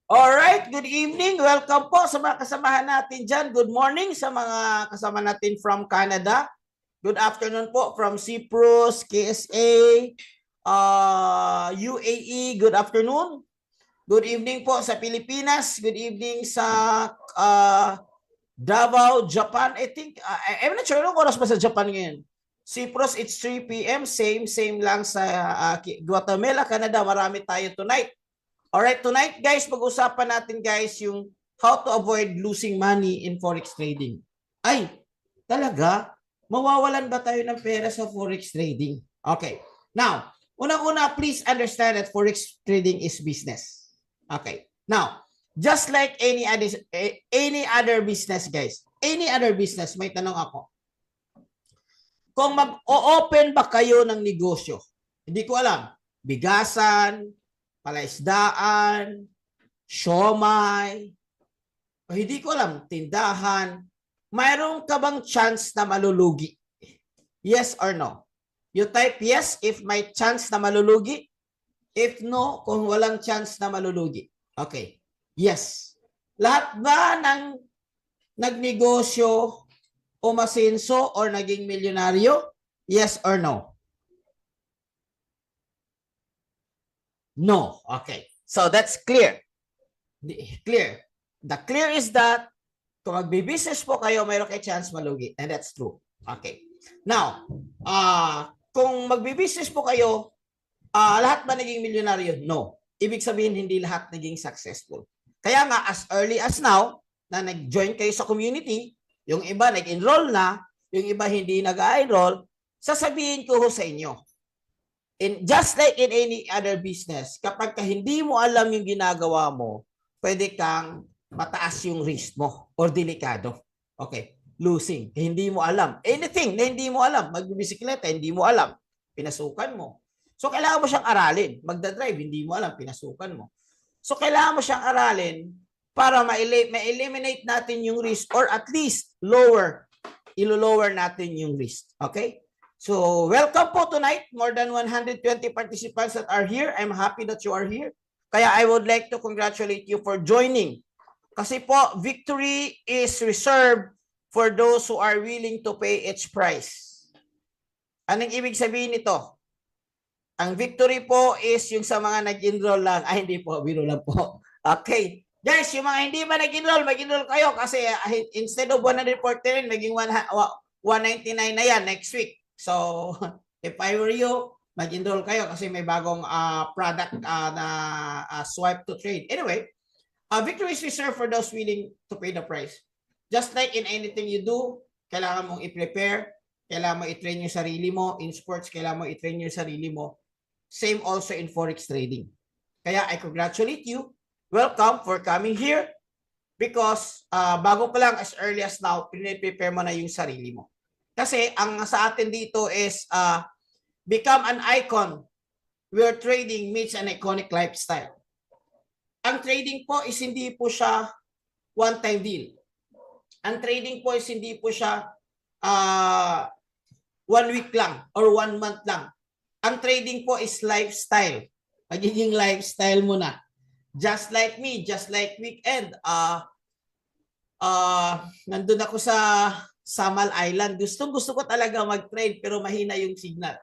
Alright, good evening. Welcome po sa mga kasamahan natin dyan. Good morning sa mga kasama natin from Canada. Good afternoon po from Cyprus, KSA, UAE. Good afternoon. Good evening po sa Pilipinas. Good evening sa Davao, Japan. I think, I'm not sure anong oras ba sa Japan ngayon. Cyprus, it's 3 p.m. Same lang sa Guatemala, Canada. Marami tayo tonight. Alright, tonight guys, pag-usapan natin guys yung how to avoid losing money in forex trading. Ay, talaga? Mawawalan ba tayo ng pera sa forex trading? Okay. Now, unang-una, please understand that forex trading is business. Okay. Now, just like any other business guys, any other business, may tanong ako. Kung mag-o-open ba kayo ng negosyo, hindi ko alam, bigasan, palaisdaan, siomay, o hindi ko alam, tindahan, mayroon ka bang chance na malulugi? Yes or no? You type yes if may chance na malulugi. If no, kung walang chance na malulugi. Okay. Yes. Lahat ba ng nagnegosyo umasenso or naging milyonaryo? Yes or no? No. Okay. So that's clear. Clear. The clear is that kung magbi-business po kayo, mayroon kayo chance malugi. And that's true. Okay. Now, kung magbi-business po kayo, lahat ba naging milyonaryo? No. Ibig sabihin, hindi lahat naging successful. Kaya nga, as early as now, na nag-join kayo sa community, yung iba nag-enroll na, yung iba hindi nag-enroll, sasabihin ko sa inyo, just like in any other business, kapag hindi mo alam yung ginagawa mo, pwede kang mataas yung risk mo or delikado. Okay, losing. Hindi mo alam. Anything na hindi mo alam. Magbibisikleta, hindi mo alam. Pinasukan mo. So, kailangan mo siyang aralin. Magdadrive, hindi mo alam. Pinasukan mo. So, kailangan mo siyang aralin para ma-eliminate natin yung risk or at least ilo-lower natin yung risk. Okay? So, welcome po tonight. More than 120 participants that are here. I'm happy that you are here. Kaya I would like to congratulate you for joining. Kasi po, victory is reserved for those who are willing to pay its price. Anong ibig sabihin nito? Ang victory po is yung sa mga nag-enroll lang. Ay, hindi po. Biro lang po. Okay. Guys, yung mga hindi ba nag-enroll, mag-enroll kayo kasi instead of 149, maging 199 na yan next week. So, if I were you, mag-enroll kayo kasi may bagong product na swipe to trade. Anyway, victory is reserved for those willing to pay the price. Just like in anything you do, kailangan mong i-prepare, kailangan mo i-train yung sarili mo. In sports, kailangan mo i-train yung sarili mo. Same also in forex trading. Kaya I congratulate you. Welcome for coming here because bago pa lang as early as now, prepare mo na yung sarili mo. Kasi ang sa atin dito is become an icon where trading meets an iconic lifestyle. Ang trading po is hindi po siya one-time deal. Ang trading po is hindi po siya 1 week lang or 1 month lang. Ang trading po is lifestyle. Magiging lifestyle mo na. Just like me, just like weekend. Nandun ako sa Samal Island. Gusto ko talaga mag-trade pero mahina yung signal.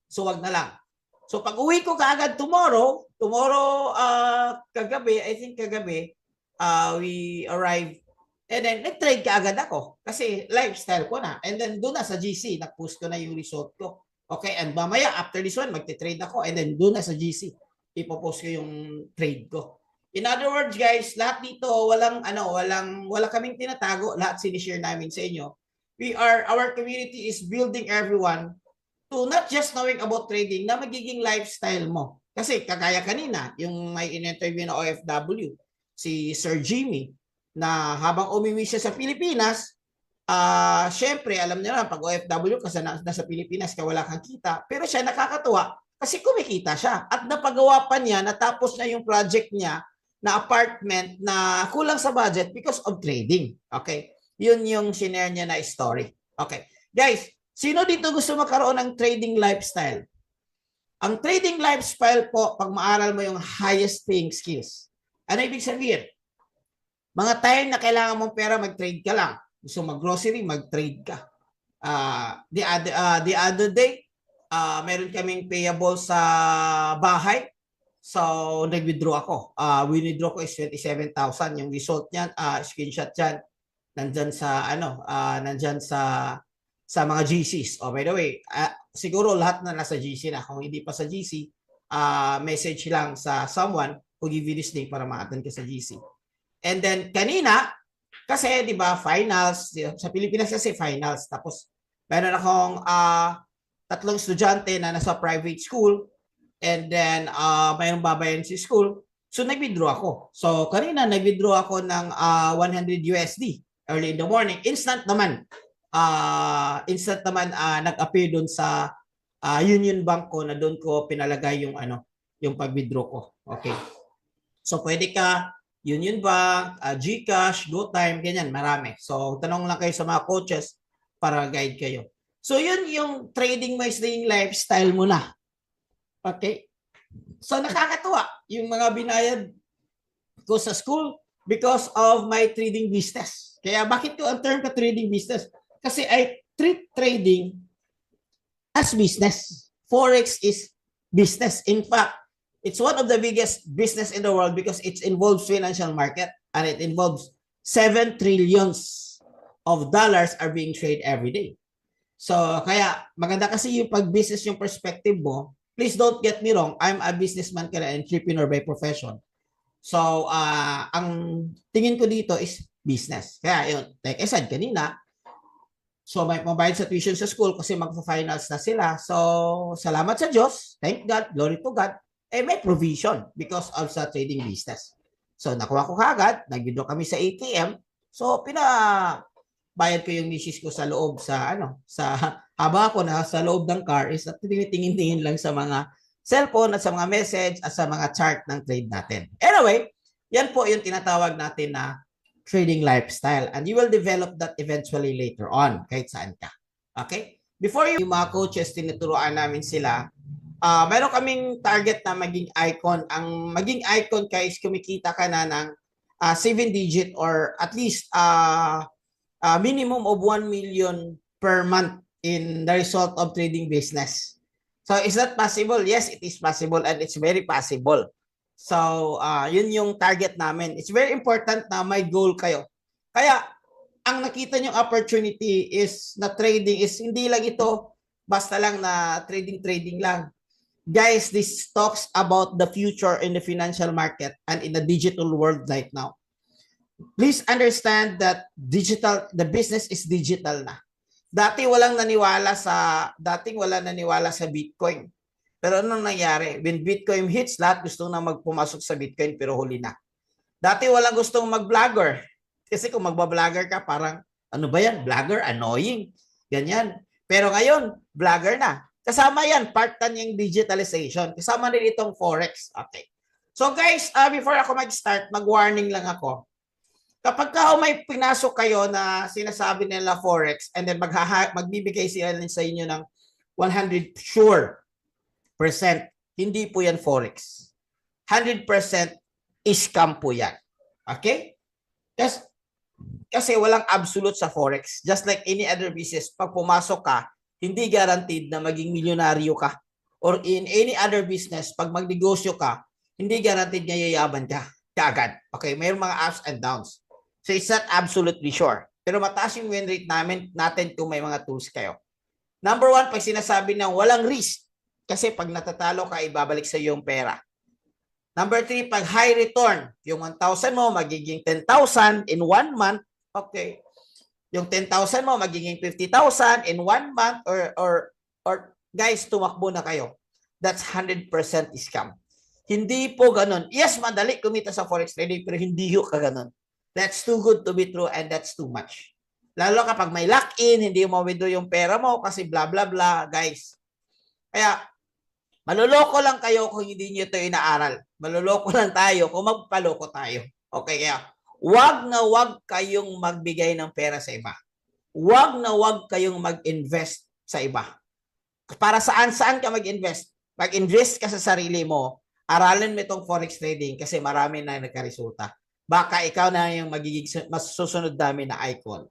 So wag na lang. So pag uwi ko kaagad tomorrow kagabi, I think kagabi, we arrive and then nag-trade kaagad ako kasi lifestyle ko na. And then doon na sa GC, nag-post ko na yung result ko. Okay, and mamaya after this one, magte-trade ako and then doon na sa GC, ipopost ko yung trade ko. In other words, guys, lahat dito wala kaming tinatago, lahat sinishare namin sa inyo. Our community is building everyone to not just knowing about trading, na magiging lifestyle mo. Kasi kagaya kanina, yung may in-interview na OFW, si Sir Jimmy, na habang umiwi siya sa Pilipinas, syempre, alam niyo na, pag OFW kasi nasa Pilipinas ka wala kang kita, pero siya nakakatuwa kasi kumikita siya. At napagawa pa niya, natapos na yung project niya na apartment na kulang sa budget because of trading. Okay? Yun yung sinare niya na story. Okay. Guys, sino dito gusto magkaroon ng trading lifestyle? Ang trading lifestyle po, pag maaral mo yung highest paying skills. Ano ibig sabihin? Mga time na kailangan mong pera, mag-trade ka lang. Gusto mag-grocery, mag-trade ka. The other day, meron kaming payable sa bahay. So, nag-withdraw ako. Withdraw ko is 27,000. Yung result niyan, screenshot yan. Nandyan sa, nandyan sa mga GCs. Oh, by the way, siguro lahat na nasa GC na. Kung hindi pa sa GC, message lang sa someone who give you this link para ma-attend ka sa GC. And then, kanina, kasi, di ba, finals, sa Pilipinas kasi finals. Tapos, meron akong 3 estudyante na nasa private school. And then, mayroong babayan si school. So, nag-withdraw ako. So, kanina, nag-withdraw ako ng 100 USD early in the morning. Instant naman. Nag-appear doon sa Union Bank ko na doon ko pinalagay yung pag-withdraw ko. Okay. So, pwede ka Union Bank, GCash, GoTime, ganyan, marami. So, tanong lang kayo sa mga coaches para guide kayo. So, yun yung trading lifestyle mo na. Okay? So, nakakatuwa yung mga binayad ko sa school because of my trading business. Kaya bakit ko ang term ka trading business? Kasi I treat trading as business. Forex is business. In fact, it's one of the biggest business in the world because it involves financial market and it involves 7 trillions of dollars are being traded every day. So, kaya maganda kasi yung pag-business yung perspective mo. Please don't get me wrong. I'm a businessman kaya entrepreneur by profession. So, ang tingin ko dito is business. Kaya yun, like I said kanina, so may mabayad sa tuition sa school kasi magpa-finals na sila. So, salamat sa Diyos. Thank God. Glory to God. May provision because of sa trading business. So, nakuha ko kagad. Nag-withdraw kami sa ATM. So, bayad ko yung misis ko sa loob habang ako na sa loob ng car is at tingin-tingin lang sa mga cellphone at sa mga message at sa mga chart ng trade natin. Anyway, yan po yung tinatawag natin na trading lifestyle and you will develop that eventually later on kahit saan ka. Okay? Before yung mga coaches, tinuturuan namin sila, meron kaming target na maging icon. Ang maging icon guys, kumikita ka na ng 7-digit or at least minimum of 1 million per month in the result of trading business. So, is that possible? Yes, it is possible and it's very possible. So, yun yung target namin. It's very important na may goal kayo. Kaya, ang nakita nyo opportunity is na trading is hindi lang ito basta lang na trading lang. Guys, this talks about the future in the financial market and in the digital world right now. Please understand that the business is digital na. Dating wala naniwala sa Bitcoin. Pero anong nangyari? When Bitcoin hits, lahat gusto na magpumasok sa Bitcoin pero huli na. Dati walang gustong mag-vlogger. Kasi kung magba-vlogger ka, parang, ano ba yan? Vlogger? Annoying. Ganyan. Pero ngayon, vlogger na. Kasama yan, part-time yung digitalization. Kasama rin itong Forex. Okay. So guys, before ako mag-start, mag-warning lang ako. Kapag may pinasok kayo na sinasabi nila Forex and then magbibigay sila sa inyo ng 100 sure percent, hindi po yan Forex. 100% scam po yan. Okay? Kasi walang absolute sa Forex. Just like any other business, pag pumasok ka, hindi guaranteed na maging milyonaryo ka. Or in any other business, pag magnegosyo ka, hindi guaranteed na yayaman ka kaagad. Okay? Mayroong mga ups and downs. So, it's not absolutely sure. Pero mataas yung win rate natin kung may mga tools kayo. Number 1, pag sinasabi ng walang risk, kasi pag natatalo ka, ibabalik sa iyo yung pera. Number 3, pag high return, yung 1,000 mo magiging 10,000 in 1 month. Okay. Yung 10,000 mo magiging 50,000 in 1 month or guys, tumakbo na kayo. That's 100% scam. Hindi po ganun. Yes, madali kumita sa Forex trading, pero hindi yung kaganon. That's too good to be true and that's too much. Lalo kapag may lock-in, hindi mo withdraw yung pera mo kasi blah, blah, blah, guys. Kaya, maluloko lang kayo kung hindi nyo ito inaaral. Maluloko lang tayo kung magpaloko tayo. Okay, kaya, wag kayong magbigay ng pera sa iba. Wag kayong mag-invest sa iba. Para saan ka mag-invest? mag-invest ka sa sarili mo, aralin mo itong forex trading kasi marami na nagkaresulta. Baka ikaw na yung magiging mas susunod namin na icon.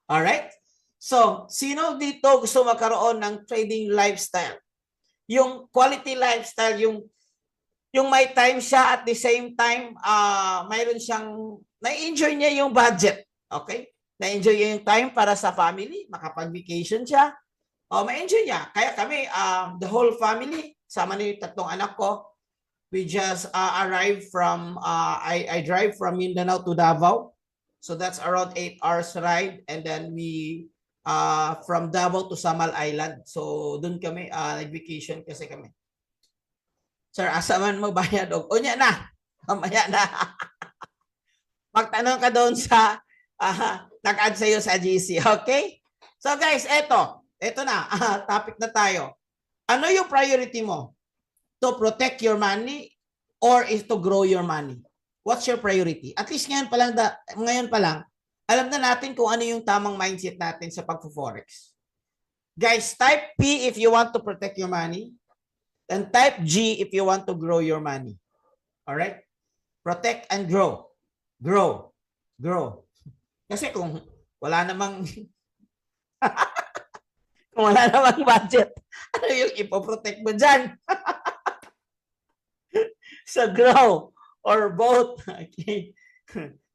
Alright? So, sino dito gusto magkaroon ng trading lifestyle? Yung quality lifestyle, yung may time siya at the same time, mayroon siyang, na-enjoy niya yung budget. Okay? Na-enjoy niya yung time para sa family, makapag-vacation siya. Ma-enjoy niya. Kaya kami, the whole family, sama na yung tatlong anak ko, we just arrived from, I drive from Mindanao to Davao. So that's around 8 hours ride. And then we, from Davao to Samal Island. So dun kami, nag-vacation kasi kami. Sir, asa man mo bayad og unya na. Mamaya na. Magtanong ka doon sa nag-add sa'yo sa GC. Okay? So guys, eto na. Topic na tayo. Ano yung priority mo? To protect your money or is to grow your money? What's your priority? At least ngayon pa lang, alam na natin kung ano yung tamang mindset natin sa pag-forex. Guys, type P if you want to protect your money. And type G if you want to grow your money. All right? Protect and grow. Grow. Grow. Kasi kung wala namang kung wala namang budget, ano yung ipoprotect mo dyan? So grow or both. Okay.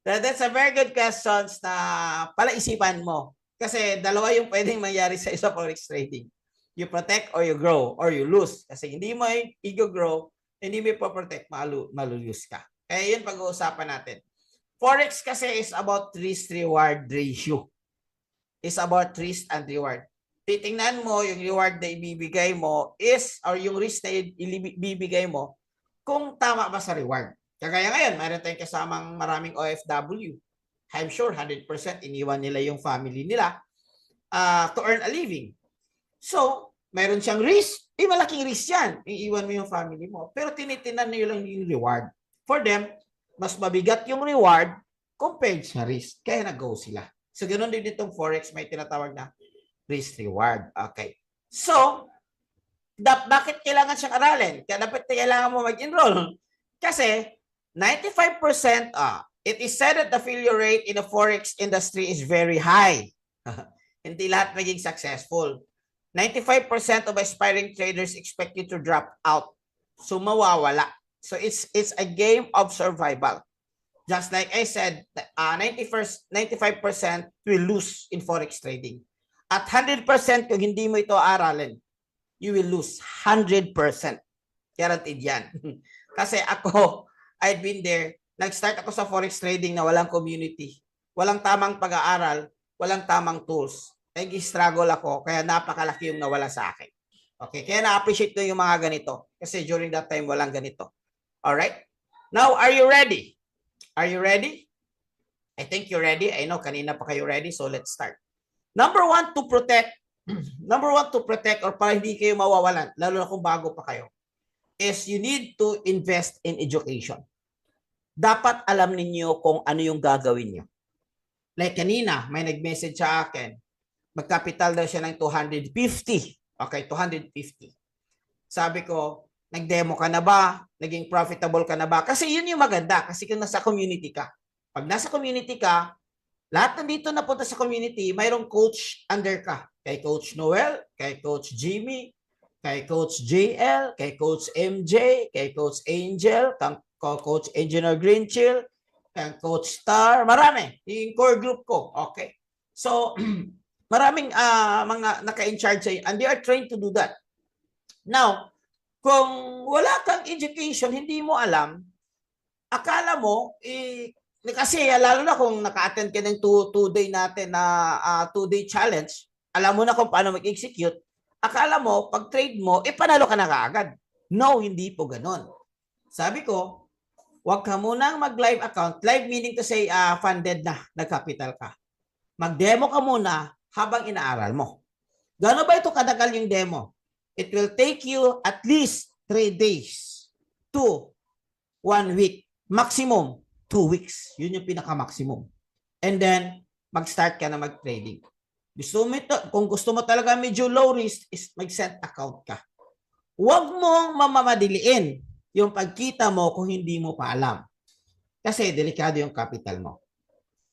That's a very good question na palaisipan mo. Kasi dalawa yung pwedeng mangyari sa isa forex trading. You protect or you grow or you lose. Kasi hindi mo i-grow, hindi mo i-protect, malulose ka. Kaya yun pag-uusapan natin. Forex kasi is about risk-reward ratio. It's about risk and reward. Titingnan mo yung reward na ibibigay mo is, or yung risk na ibibigay mo, kung tama ba sa reward. Kagaya ngayon, mayroon tayong kasamang maraming OFW. I'm sure 100% iniwan nila yung family nila to earn a living. So, mayroon siyang risk. Malaking risk yan. Iiwan mo yung family mo. Pero tinitinan nyo lang yung reward. For them, mas mabigat yung reward compared sa risk. Kaya nag-go sila. So, ganoon din itong forex, may tinatawag na risk-reward. Okay. So, bakit kailangan siyang aralin? Kaya dapat kailangan mo mag-enroll. Kasi, 95%, it is said that the failure rate in the forex industry is very high. Hindi lahat maging successful. 95% of aspiring traders expect you to drop out. So mawawala. So it's a game of survival. Just like I said, 95% will lose in forex trading. At 100% kung hindi mo ito aralin, you will lose 100%. Guaranteed yan. Kasi ako, I've been there. Nag-start ako sa forex trading na walang community. Walang tamang pag-aaral, walang tamang tools. Nag-struggle ako, kaya napakalaki yung nawala sa akin. Okay, kaya na-appreciate ko yung mga ganito. Kasi during that time, walang ganito. Alright? Now, are you ready? Are you ready? I think you're ready. I know, kanina pa kayo ready, so let's start. Number one to protect or para hindi kayo mawawalan, lalo na kung bago pa kayo, is you need to invest in education. Dapat alam ninyo kung ano yung gagawin nyo. Like kanina, may nag-message sa akin, magkapital daw siya ng 250. Okay, 250. Sabi ko, nag-demo ka na ba? Naging profitable ka na ba? Kasi yun yung maganda. Kasi kung nasa community ka. Pag nasa community ka, lahat nandito napunta sa community, mayroong coach under ka. Kay Coach Noel, kay Coach Jimmy, kay Coach JL, kay Coach MJ, kay Coach Angel, kay Coach Engineer Greenchill, kay Coach Star. Marami. Yung core group ko. Okay. So, maraming mga naka-in-charge sa'yo and they are trained to do that. Now, kung wala kang education, hindi mo alam, akala mo, kasi lalo na kung naka-attend ka ng two-day natin na two-day challenge, alam mo na kung paano mag-execute, akala mo, pag trade mo, panalo ka na kaagad. No, hindi po ganon. Sabi ko, huwag ka munang mag-live account. Live meaning to say funded na, nag-capital ka. Mag-demo ka muna habang inaaral mo. Gano'n ba ito kadagal yung demo? It will take you at least 3 days to 1 week. Maximum 2 weeks. Yun yung pinaka-maximum. And then, mag-start ka na mag-trading. Kung gusto mo talaga medyo low risk, is mag-set account ka. Huwag mong mamamadiliin yung pagkita mo kung hindi mo pa alam. Kasi delikado yung capital mo.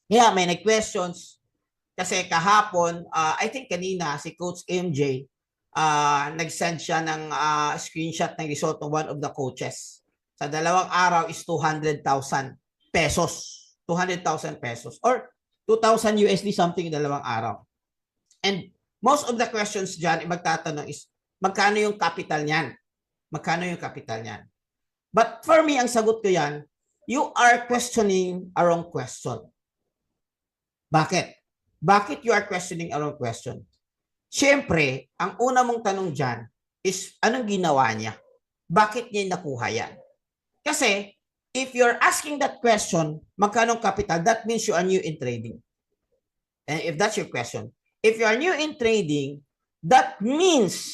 Kaya may nag-questions. Kasi kahapon, I think kanina, si Coach MJ, nag-send siya ng screenshot ng result ng one of the coaches. Sa 2 araw is 200,000 pesos. 200,000 pesos. Or 2,000 USD something 2 araw. And most of the questions dyan, magtatanong is, magkano yung capital niyan? Magkano yung capital niyan? But for me, ang sagot ko yan, you are questioning a wrong question. Bakit? Bakit you are questioning a wrong question? Siyempre, ang una mong tanong dyan is, anong ginawa niya? Bakit niya nakuha yan? Kasi, if you're asking that question, magkano capital, that means you are new in trading. And if that's your question, if you are new in trading, that means,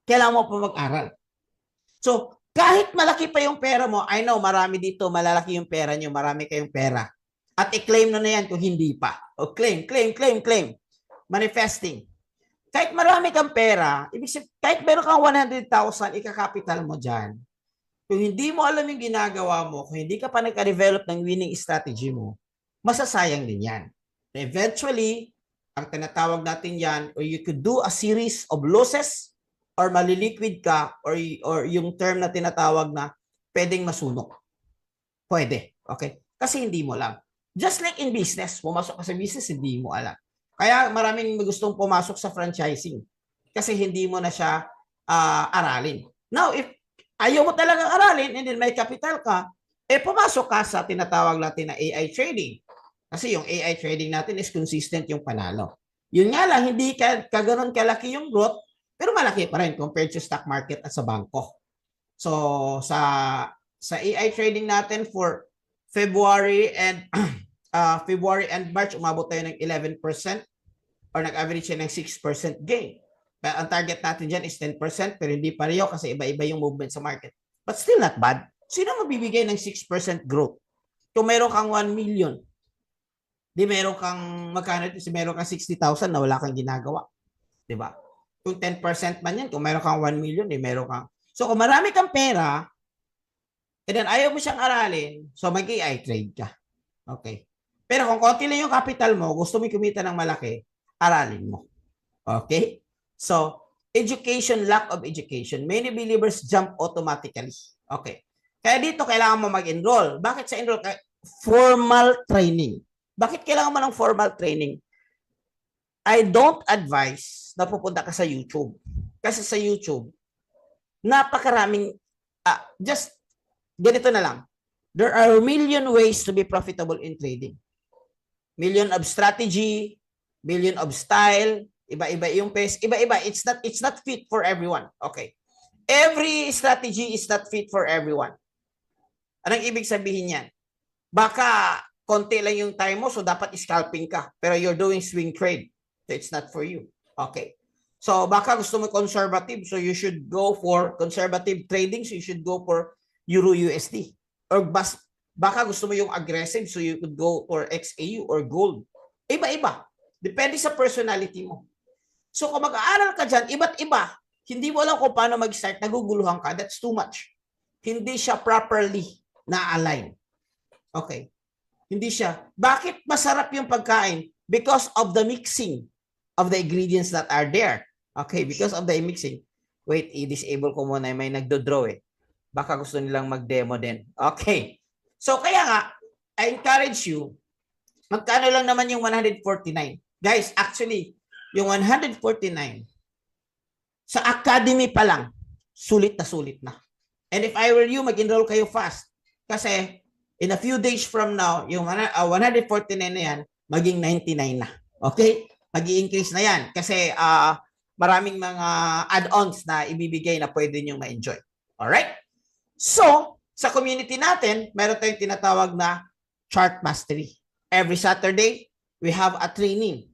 kailangan mo pa mag-aral. So, kahit malaki pa yung pera mo, I know, marami dito, malalaki yung pera nyo, marami kayong pera. At i-claim na yan kung hindi pa. O claim. Manifesting. Kahit marami kang pera, ibig sabihin, kahit meron kang 100,000, ikakapital mo dyan. Kung hindi mo alam yung ginagawa mo, kung hindi ka pa nagka-develop ng winning strategy mo, masasayang din yan. Eventually, ang tinatawag natin yan, or you could do a series of losses, or maliliquid ka, or yung term na tinatawag na pwedeng masunog. Pwede. Okay? Kasi hindi mo alam. Just like in business, pumasok ka sa business, hindi mo alam. Kaya maraming gustong pumasok sa franchising kasi hindi mo na siya aralin. Now, if ayaw mo talagang aralin and then may capital ka, pumasok ka sa tinatawag natin na AI trading. Kasi yung AI trading natin is consistent yung panalo. Yun nga lang, hindi ka ganoon kalaki yung growth, pero malaki pa rin compared to stock market at sa bangko. So, sa AI trading natin for February and March, umabot tayo ng 11% or nag-average siya ng 6% gain. But ang target natin dyan is 10%, pero hindi pareho kasi iba-iba yung movement sa market. But still not bad. Sino mabibigay ng 6% growth? Kung meron kang 1 million, di meron kang, magkano ito? Meron kang 60,000 na wala kang ginagawa. Diba? Kung 10% man yan, kung meron kang 1 million, di meron kang. So kung marami kang pera, and then ayaw mo siyang aralin, so mag-AI trade ka. Okay. Pero kung konti lang yung capital mo, gusto mo kumita ng malaki, aralin mo. Okay? So, education, lack of education. Many believers jump automatically. Okay. Kaya dito, kailangan mo mag-enroll. Bakit sa enroll? Formal training. Bakit kailangan mo ng formal training? I don't advise na pupunta ka sa YouTube. Kasi sa YouTube, napakaraming, just ganito na lang. There are a million ways to be profitable in trading. Million of strategy, million of style, iba-iba yung pace, iba-iba. It's not fit for everyone. Okay. Every strategy is not fit for everyone. Anong ibig sabihin yan? Baka konti lang yung time mo, so dapat scalping ka. Pero you're doing swing trade. So it's not for you. Okay. So baka gusto mo conservative, so you should go for conservative trading, so you should go for Euro USD. Or baka gusto mo yung aggressive, so you could go for XAU or gold. Iba-iba. Depende sa personality mo. So kung mag-aaral ka dyan, iba't iba, hindi mo alam kung paano mag-start, naguguluhan ka, that's too much. Hindi siya properly na-align. Okay. Hindi siya. Bakit masarap yung pagkain? Because of the mixing of the ingredients that are there. Okay, because of the mixing. Wait, i-disable ko muna, may nagdo-draw eh. Baka gusto nilang mag-demo din. Okay. So kaya nga, I encourage you, magkano lang naman yung 149? Guys, actually, yung 149, sa academy pa lang, sulit na sulit na. And if I were you, mag-enroll kayo fast. Kasi in a few days from now, yung 149 na yan, maging 99 na. Okay? Mag-i-increase na yan. Kasi maraming mga add-ons na ibibigay na pwede nyo ma-enjoy. Alright? So, sa community natin, meron tayong tinatawag na chart mastery. Every Saturday, we have a training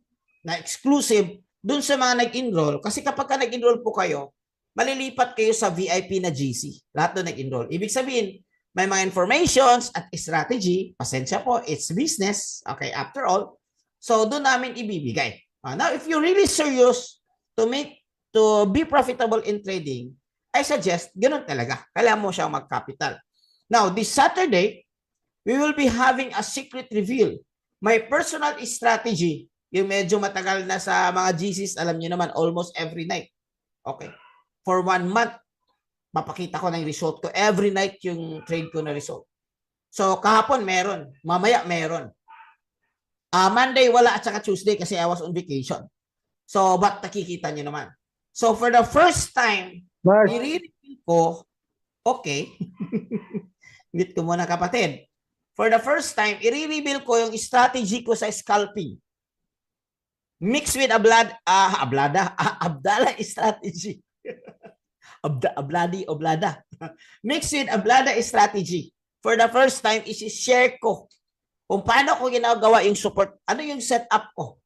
na exclusive dun sa mga nag-enroll. Kasi kapag ka nag-enroll po kayo, malilipat kayo sa VIP na GC. Lahat doon nag-enroll. Ibig sabihin, may mga informations at strategy. Pasensya po, it's business. Okay, after all. So, doon namin ibibigay. Now, if you're really serious to make to be profitable in trading, I suggest, ganun talaga. Kailangan mo siyang mag-capital. Now, this Saturday, we will be having a secret reveal. My personal strategy, yung medyo matagal na sa mga GCs, alam niyo naman, almost every night. Okay. For 1 month, mapakita ko na yung result ko. Every night yung trade ko na result. So, kahapon meron. Mamaya meron. Monday wala at saka Tuesday kasi I was on vacation. So, but nakikita nyo naman. So, for the first time, i-reveal ko, okay. Ngit ko muna kapatid. For the first time, i-reveal ko yung strategy ko sa scalping. Mixed with Abdala strategy. Oblada. Mixed with Ablada strategy. For the first time, isi-share ko kung paano ko ginagawa yung support. Ano yung setup ko?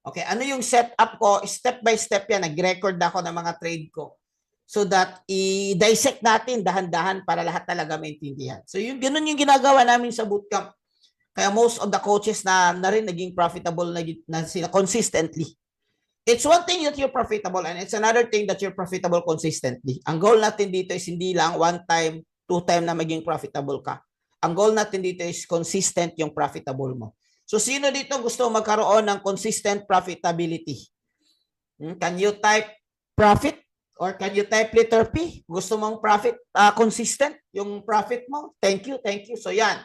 Okay, ano yung setup ko? Step by step yan. Nag-record ako ng mga trade ko. So that i-dissect natin dahan-dahan para lahat talaga maintindihan. So yung ganun yung ginagawa namin sa bootcamp. Kaya most of the coaches na rin naging profitable na sila consistently. It's one thing that you're profitable and it's another thing that you're profitable consistently. Ang goal natin dito is hindi lang 1 time, 2 time na maging profitable ka. Ang goal natin dito is consistent yung profitable mo. So sino dito gusto magkaroon ng consistent profitability? Can you type profit or can you type letter P? Gusto mong profit consistent yung profit mo? Thank you. So yan.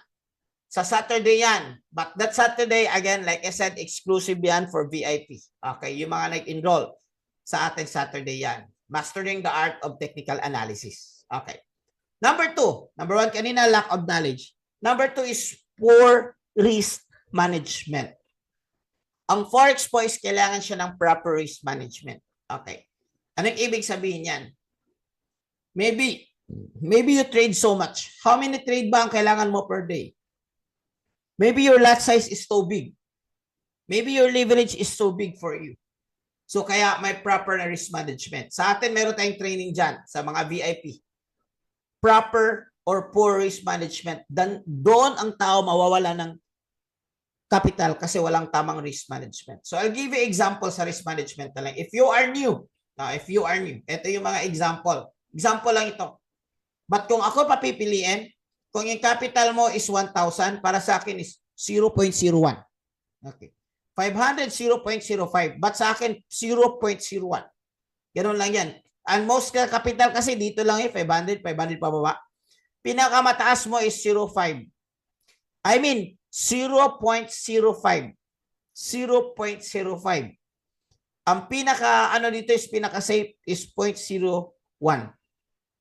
Sa Saturday yan. But that Saturday, again, like I said, exclusive yan for VIP. Okay, yung mga nag-enroll sa ating Saturday yan. Mastering the art of technical analysis. Okay. Number 2. Number 1, kanina, lack of knowledge. Number 2 is poor risk management. Ang Forex po is kailangan siya ng proper risk management. Okay. Anong ibig sabihin yan? Maybe you trade so much. How many trade ba ang kailangan mo per day? Maybe your lot size is so big. Maybe your leverage is so big for you. So kaya may proper na risk management. Sa atin, meron tayong training dyan sa mga VIP. Proper or poor risk management. Doon ang tao mawawala ng capital kasi walang tamang risk management. So I'll give you example sa risk management na lang. If you are new, ito yung mga example. Example lang ito. But kung ako papipiliin, kung yung capital mo is 1,000, para sa akin is 0.01. Okay. 500, 0.05. But sa akin, 0.01. Ganun lang yan. And most capital kasi dito lang 500 pababa. Pinakamataas mo is 0.5. I mean, 0.05. 0.05. Ang dito is pinaka-safe is 0.01.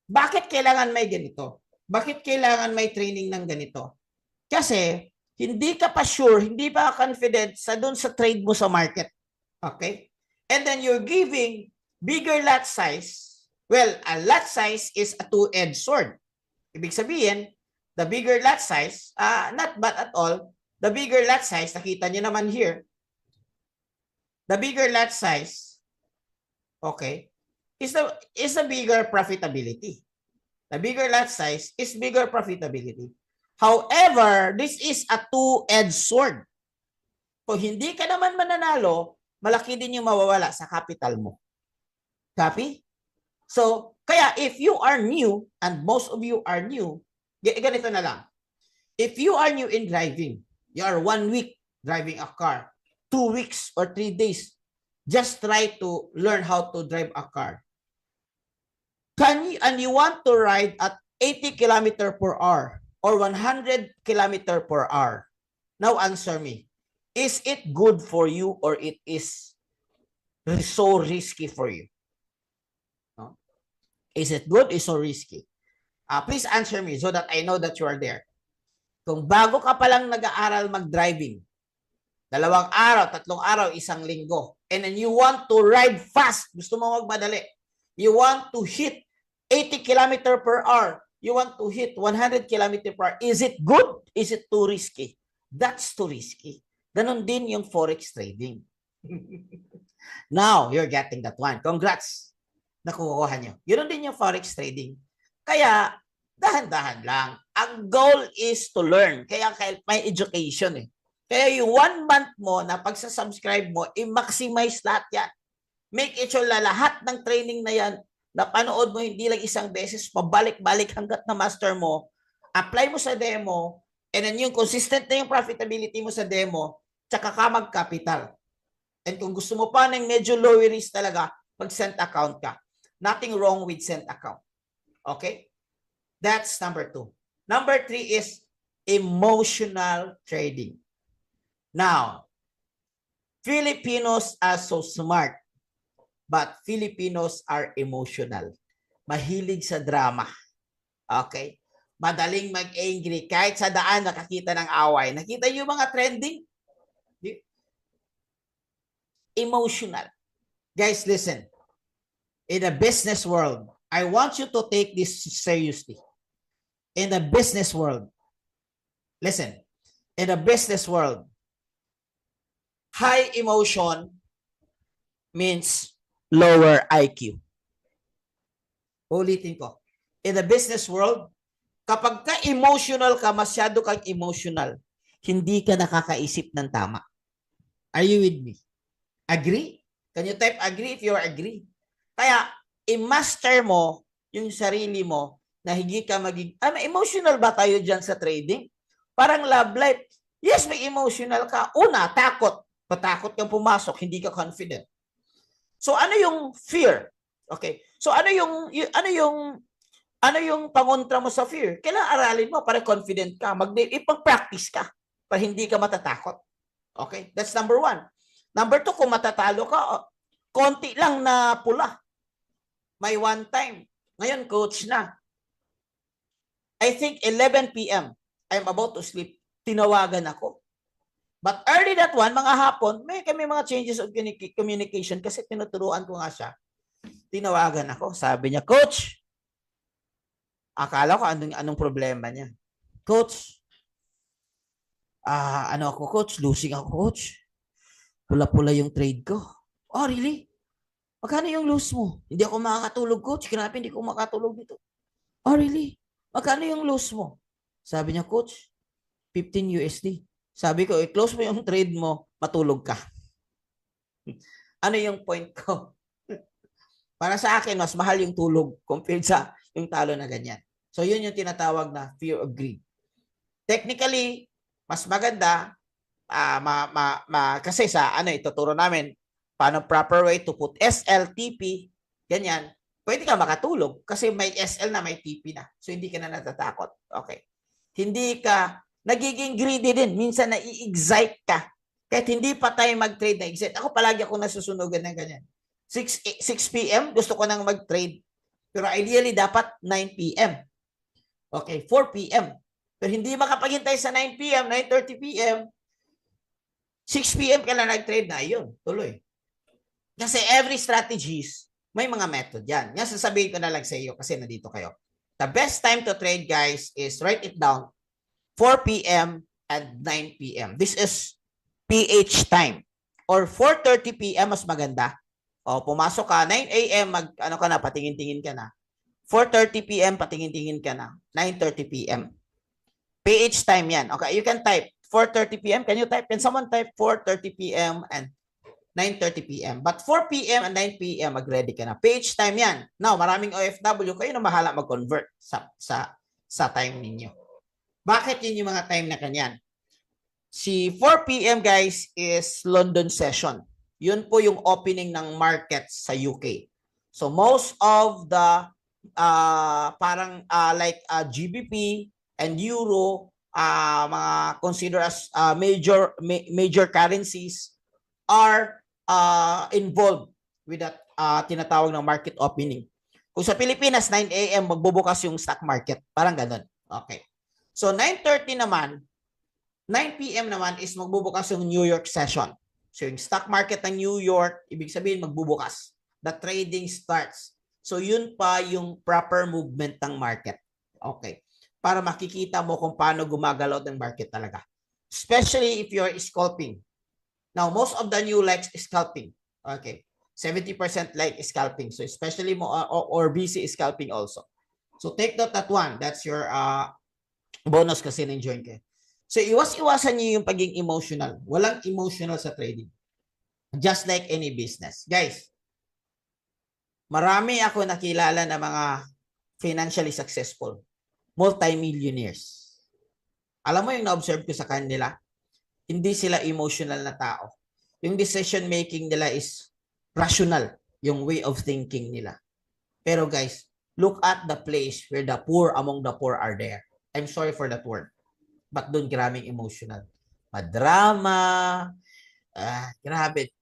Bakit kailangan may ganito? Bakit kailangan may training ng ganito? Kasi hindi ka pa sure, hindi pa confident doon sa trade mo sa market. Okay? And then you're giving bigger lot size. Well, a lot size is a two-edged sword. Ibig sabihin, the bigger lot size, not bad at all, the bigger lot size, nakita niyo naman here, the bigger lot size, okay, is the bigger profitability. The bigger lot size is bigger profitability. However, this is a two-edged sword. Kung hindi ka naman mananalo, malaki din yung mawawala sa capital mo. Copy? So, kaya if you are new, and most of you are new, ganito na lang. If you are new in driving, you are 1 week driving a car, 2 weeks or 3 days, just try to learn how to drive a car. And you want to ride at 80 km per hour or 100 km per hour. Now answer me. Is it good for you or it is so risky for you? No? Is it good? Is so risky? Please answer me so that I know that you are there. Kung bago ka palang nag-aaral mag-driving, 2 araw, 3 araw, 1 linggo, and then you want to ride fast, gusto mo magmadali, you want to hit 80 km per hour, you want to hit 100 km per hour, is it good? Is it too risky? That's too risky. Ganon din yung Forex trading. Now, you're getting that one. Congrats. Nakukuha nyo. Yun din yung Forex trading. Kaya, dahan-dahan lang. Ang goal is to learn. Kaya may education eh. Kaya yung 1 month mo na pagsasubscribe mo, i-maximize lahat yan. Make it sure na lahat ng training na yan, napanood mo hindi lang isang beses, pabalik-balik hanggat na master mo, apply mo sa demo, and then yung consistent na yung profitability mo sa demo, tsaka ka mag-capital. And kung gusto mo pa ng medyo lower risk talaga, mag-cent account ka. Nothing wrong with cent account. Okay? That's number 2. Number 3 is emotional trading. Now, Filipinos are so smart, but Filipinos are emotional. Mahilig sa drama. Okay? Madaling mag-angry. Kahit sa daan nakakita ng away. Nakita yung mga trending? Emotional. Guys, listen. In the business world, I want you to take this seriously. In the business world, listen. In the business world, high emotion means lower IQ. Ulitin ko. In the business world, kapag ka-emotional ka, masyado kang emotional, hindi ka nakakaisip ng tama. Are you with me? Agree? Can you type agree if you agree? Kaya, i-master mo yung sarili mo na hindi ka maging, may emotional ba tayo dyan sa trading? Parang love life. Yes, may emotional ka. Una, takot. Patakot kang pumasok, hindi ka confident. So, ano yung fear? Okay. So, ano yung pangontra mo sa fear? Kailangan aralin mo para confident ka. Ipag-practice ka para hindi ka matatakot. Okay? That's number 1. Number 2, kung matatalo ka, konti lang na pula. May one time. Ngayon, coach na. I think 11 p.m. I'm about to sleep. Tinawagan ako. But early that one, mga hapon, may mga changes of communication kasi tinuturuan ko nga siya. Tinawagan ako. Sabi niya, Coach, akala ko anong problema niya. Coach, Coach? Losing ako, Coach. Pula-pula yung trade ko. Oh, really? Magkano yung lose mo? Hindi ako makakatulog, Coach. Grabe, hindi ko makatulog dito. Oh, really? Magkano yung lose mo? Sabi niya, Coach, 15 USD. Sabi ko, i-close mo yung trade mo, matulog ka. Ano yung point ko? Para sa akin, mas mahal yung tulog compared sa yung talo na ganyan. So, yun yung tinatawag na fear of greed. Technically, mas maganda, kasi sa ituturo namin, paano proper way to put SL, TP, ganyan, pwede ka makatulog kasi may SL na, may TP na. So, hindi ka na natatakot. Okay. Hindi ka nagiging greedy din. Minsan na-excite ka. Kahit hindi pa tayo mag-trade na excite. Ako palagi ako nasusunugan ng ganyan. 6 p.m. gusto ko nang mag-trade. Pero ideally, dapat 9 p.m. Okay, 4 p.m. Pero hindi makapaghintay sa 9 p.m., 9:30 p.m., 6 p.m. ka lang nag-trade na, yun, tuloy. Kasi every strategies, may mga method yan. Yan, sasabihin ko na lang sa iyo kasi nandito kayo. The best time to trade, guys, is write it down, 4 p.m. and 9 p.m. This is PH time. Or 4:30 p.m. mas maganda. O, pumasok ka, 9 a.m., patingin-tingin ka na. 4:30 p.m., patingin-tingin ka na. 9:30 p.m. PH time yan. Okay, you can type 4:30 p.m. Can you type? Can someone type 4:30 p.m. and 9:30 p.m. But 4 p.m. and 9 p.m. mag-ready ka na. PH time yan. Now, maraming OFW, kayo na mahala mag-convert sa time ninyo. Bakit yun yung mga time na kanyan? Si 4 p.m. guys is London session. Yun po yung opening ng market sa UK. So most of the GBP and Euro, mga consider as major currencies are involved with that tinatawag ng market opening. Kung sa Pilipinas, 9 a.m. magbubukas yung stock market. Parang ganun. Okay. So 9:30 naman, 9 p.m. naman is magbubukas yung New York session. So yung stock market ng New York, ibig sabihin magbubukas. The trading starts. So yun pa yung proper movement ng market. Okay. Para makikita mo kung paano gumagalaw ng market talaga. Especially if you're scalping. Now, most of the new likes scalping. Okay. 70% like scalping. So especially or busy scalping also. So take note that one. That's your bonus kasi na-enjoy kayo. So iwas-iwasan niyo yung pagiging emotional. Walang emotional sa trading. Just like any business. Guys, Marami ako nakilala na mga financially successful, multi-millionaires. Alam mo yung na-observe ko sa kanila? Hindi sila emotional na tao. Yung decision making nila is rational, yung way of thinking nila. Pero guys, look at the place where the poor among the poor are there. I'm sorry for that word. But doon maraming emotional. Madrama, grabe.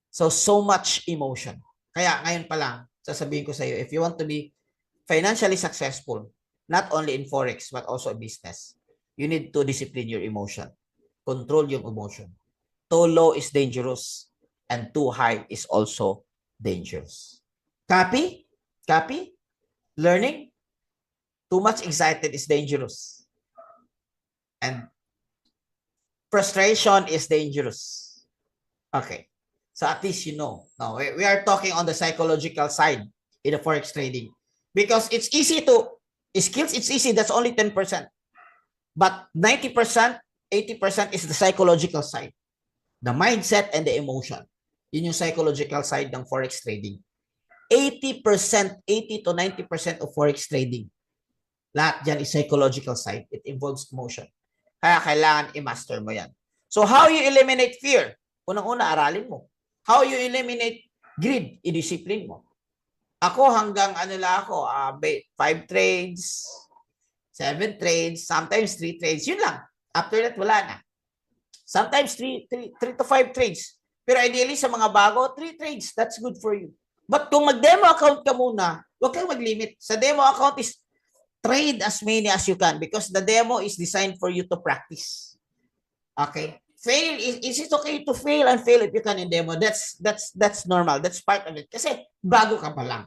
So much emotion. Kaya ngayon pa lang, sasabihin ko sa iyo, if you want to be financially successful, not only in Forex, but also in business, you need to discipline your emotion. Control yung emotion. Too low is dangerous, and too high is also dangerous. Copy? Copy? Learning? Too much excited is dangerous. And frustration is dangerous. Okay. So at least you know. Now, we are talking on the psychological side in the Forex trading. Because it's easy to, skills, it's easy. That's only 10%. But 90%, 80% is the psychological side. The mindset and the emotion. Yun yung psychological side ng Forex trading. 80%, 80 to 90% of Forex trading. Lahat dyan is psychological side. It involves emotion. Kaya kailangan i-master mo yan. So how you eliminate fear? Unang-una, aralin mo. How you eliminate greed? I-discipline mo. Ako hanggang ano lang ako, 5 trades, 7 trades, sometimes 3 trades. Yun lang. After that, wala na. Sometimes 3 to 5 trades. Pero ideally sa mga bago, 3 trades. That's good for you. But kung mag-demo account ka muna, huwag kang mag-limit. Sa demo account is trade as many as you can because the demo is designed for you to practice. Okay? Fail, is it okay to fail and fail if you can in demo? That's normal. That's part of it. Kasi bago ka pa lang.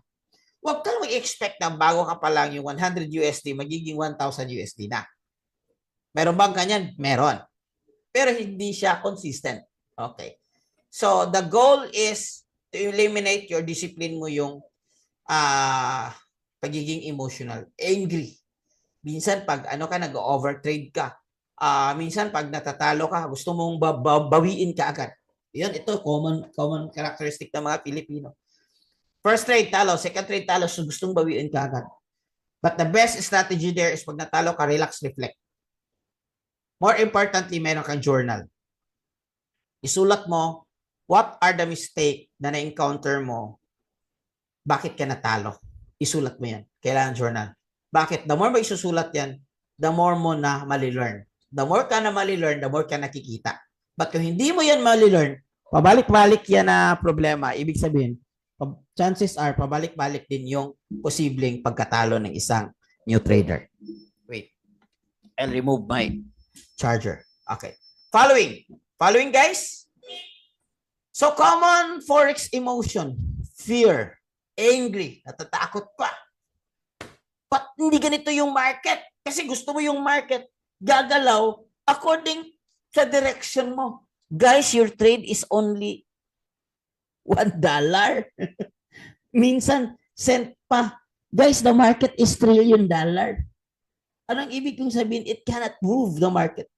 Huwag kang mag-expect na bago ka pa lang yung 100 USD magiging 1,000 USD na. Meron bang ganyan? Meron. Pero hindi siya consistent. Okay. So, the goal is to eliminate your discipline mo yung pagiging emotional. Angry. Minsan, pag ano ka, nag-overtrade ka. Minsan, pag natatalo ka, gusto mong bawiin ka agad. Yan, ito, common characteristic ng mga Pilipino. First trade, talo. Second trade, talo. So, gustong bawiin ka agad. But the best strategy there is pag natalo ka, relax, reflect. More importantly, meron kang journal. Isulat mo, what are the mistake na na-encounter mo? Bakit ka natalo? Isulat mo yan. Kailangan journal. Bakit? The more mo isusulat yan, the more mo na mali-learn. The more ka na mali-learn, the more ka nakikita. But kung hindi mo yan mali-learn, pabalik-balik yan na problema. Ibig sabihin, chances are, pabalik-balik din yung posibleng pagkatalo ng isang new trader. Wait. I'll remove my charger. Okay. Following, guys. So, common Forex emotion. Fear. Angry. Natatakot ka. But hindi ganito yung market. Kasi gusto mo yung market gagalaw according sa direction mo. Guys, your trade is only $1. Minsan, cent pa. Guys, the market is $1 trillion. Anong ibig kong sabihin? It cannot move the market.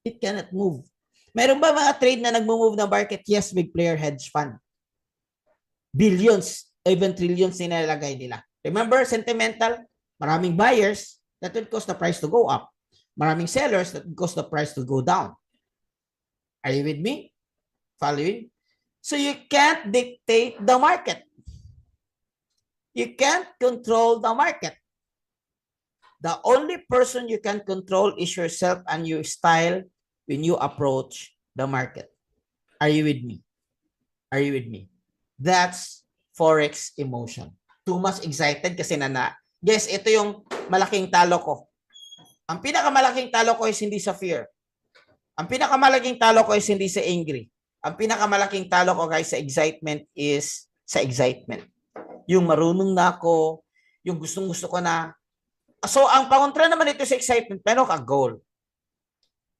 It cannot move. Meron ba mga trade na nag-move ng market? Yes, big player hedge fund. Billions, even trillions nilalagay nila. Remember, sentimental, maraming buyers, that would cause the price to go up. Maraming sellers, that would cause the price to go down. Are you with me? Following? So you can't dictate the market. You can't control the market. The only person you can control is yourself and your style when you approach the market. Are you with me? Are you with me? That's Forex emotion. Too much excited kasi Guys, ito yung malaking talo ko. Ang pinakamalaking talo ko is hindi sa fear. Ang pinakamalaking talo ko is hindi sa angry. Ang pinakamalaking talo ko guys sa excitement is sa excitement. Yung marunong na ako, yung gustong-gusto ko na. So, ang pangontra naman ito sa excitement, pero ka goal.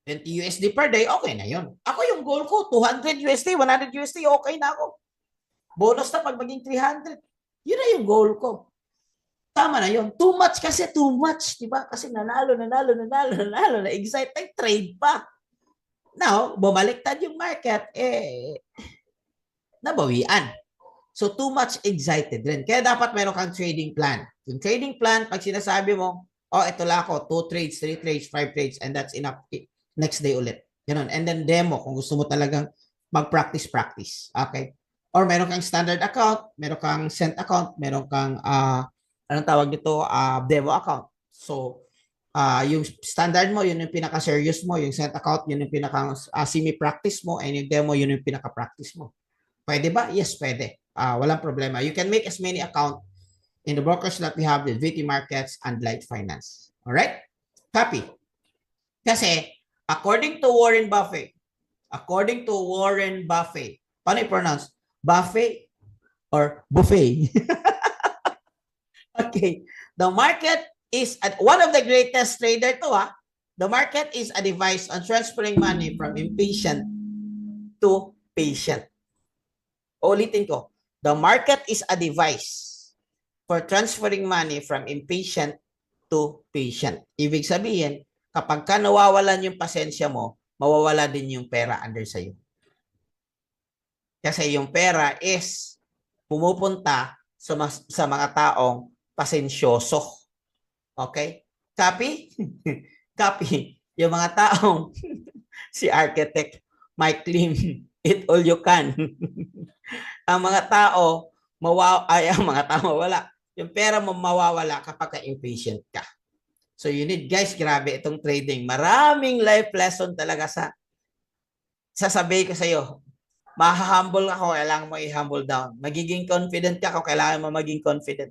20 USD per day, okay na yun. Ako yung goal ko, 200 USD, 100 USD, okay na ako. Bonus na pag maging 300. Yun na yung goal ko. Tama na yun. Too much kasi too much. Diba? Kasi nanalo, na-excite, trade pa. Now, bumaliktad yung market, nabawian. So, too much excited rin. Kaya dapat meron kang trading plan. Yung trading plan, pag sinasabi mo, oh, ito lang ako, 2 trades, 3 trades, 5 trades, and that's enough. Next day ulit. Ganun. And then demo kung gusto mo talagang mag-practice. Okay? Or meron kang standard account, meron kang cent account, meron kang, anong tawag dito, demo account. So, yung standard mo, yun yung pinaka-serious mo. Yung cent account, yun yung pinaka-semi-practice mo. And yung demo, yun yung pinaka-practice mo. Pwede ba? Yes, pwede. Walang problema. You can make as many account in the brokers that we have with VT Markets and Light Finance. Alright? Copy. Kasi, according to Warren Buffett, paano i-pronounce? Buffett or buffet? Okay. The market is one of the greatest trader to, The market is a device on transferring money from impatient to patient. Ulitin ko. The market is a device for transferring money from impatient to patient. Ibig sabihin, kapag ka nawawalan yung pasensya mo, mawawala din yung pera under sa'yo. Kasi yung pera is pumupunta sa mga taong pasensyoso. Okay? Copy? Copy. Yung mga taong si architect Mike Lim, eat all you can. Ang mga tao mawawala. Yung pera mo mawawala kapag ka-impatient ka. So you need, guys, grabe itong trading. Maraming life lesson talaga sasabihin ko sa iyo. Maha-humble ka kung kailangan mo i-humble down. Magiging confident ka kung kailangan mo maging confident.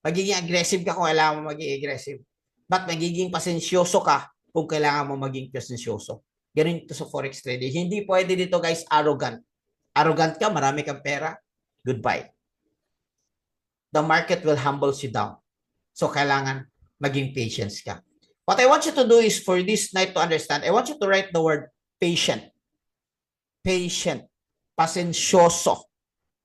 Magiging aggressive ka kung kailangan mo maging aggressive. But magiging pasensyoso ka kung kailangan mo maging pasensyoso. Ganun ito sa forex trading. Hindi pwede dito, guys, arrogant. Arrogant ka, marami kang pera, goodbye. The market will humble you down. So, kailangan maging patience ka. What I want you to do is for this night to understand, I want you to write the word patient. Patient. Pasensyoso.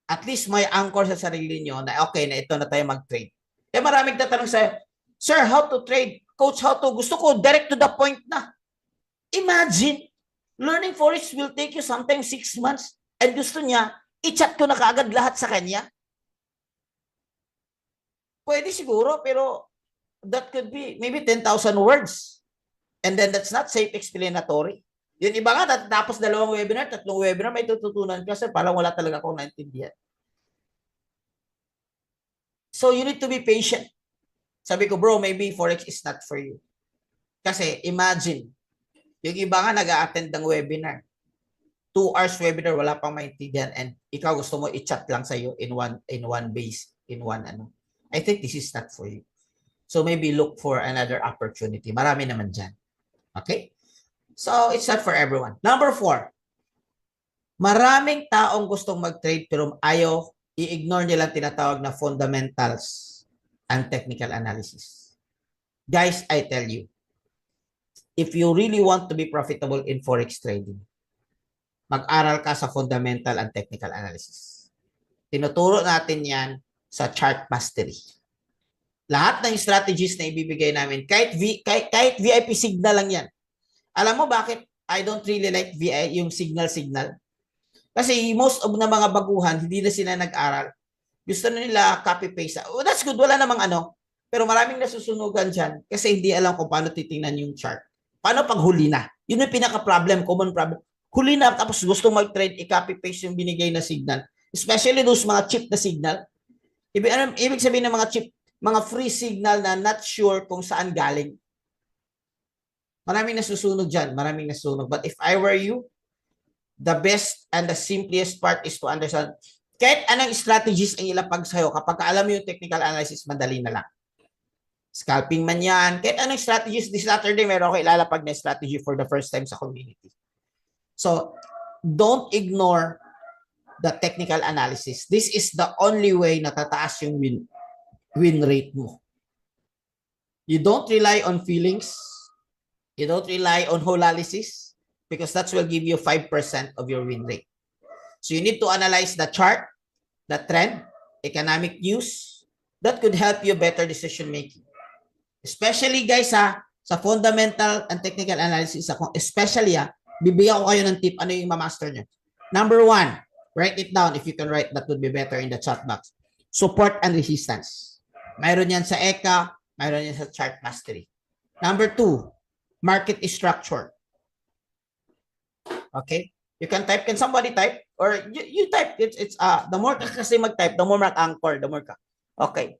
At least may anchor sa sarili nyo na okay, na ito na tayo mag-trade. Eh, maraming tatanong sa'yo, Sir, how to trade? Coach, how to? Gusto ko direct to the point na. Imagine, learning forex will take you sometimes 6 months and gusto niya, i-chat ko na kaagad lahat sa kanya. Pwede siguro, pero that could be maybe 10,000 words. And then that's not self-explanatory. Yung iba nga, tapos 2 webinar, 3 webinar, may tututunan ka kasi parang wala talaga akong naintindihan. So you need to be patient. Sabi ko, bro, maybe forex is not for you. Kasi imagine, yung iba nga nag-a-attend ng webinar. 2 hours webinar, wala pang maintindihan, and ikaw gusto mo i-chat lang sa'yo in one base, in one ano. I think this is not for you. So maybe look for another opportunity. Marami naman dyan. Okay? So it's not for everyone. Number 4. Maraming taong gustong mag-trade pero ayaw, i-ignore nila tinatawag na fundamentals and technical analysis. Guys, I tell you, if you really want to be profitable in forex trading, mag-aral ka sa fundamental and technical analysis. Tinuturo natin yan sa chart mastery. Lahat ng strategies na ibibigay namin, kahit VIP signal lang yan. Alam mo bakit I don't really like yung signal? Kasi most of na mga baguhan, hindi na sila nag-aral. Gusto na nila copy-paste. Oh, that's good. Wala namang ano. Pero maraming nasusunugan dyan kasi hindi alam kung paano titingnan yung chart. Paano pag huli na? Yun yung pinaka-problem, common problem. Huli na tapos gusto mag-trade, i-copy-paste yung binigay na signal. Especially those mga cheap na signal. Ibig sabihin ng mga cheap, mga free signal na not sure kung saan galing. Maraming nasusunog dyan. Maraming nasusunog. But if I were you, the best and the simplest part is to understand kahit anong strategies ang ilapag sa'yo, kapag alam mo yung technical analysis, madali na lang. Scalping man yan. Kahit anong strategies, this Saturday, meron ako ilalapag na strategy for the first time sa community. So, don't ignore the technical analysis. This is the only way na tataas yung win rate mo. You don't rely on feelings. You don't rely on holalysis because that will give you 5% of your win rate. So you need to analyze the chart, the trend, economic news. That could help you better decision making. Especially guys sa fundamental and technical analysis, especially bibigyan ko kayo ng tip ano yung ma-master nyo. Number 1, Write it down. If you can write, that would be better in the chat box. Support and resistance. Mayroon yan sa ECA, mayroon yan sa chart mastery. Number 2, market structure. Okay? You can type. Can somebody type? Or you type. It's the more ka kasi mag-type, the more mag-anchor, the more ka. Okay.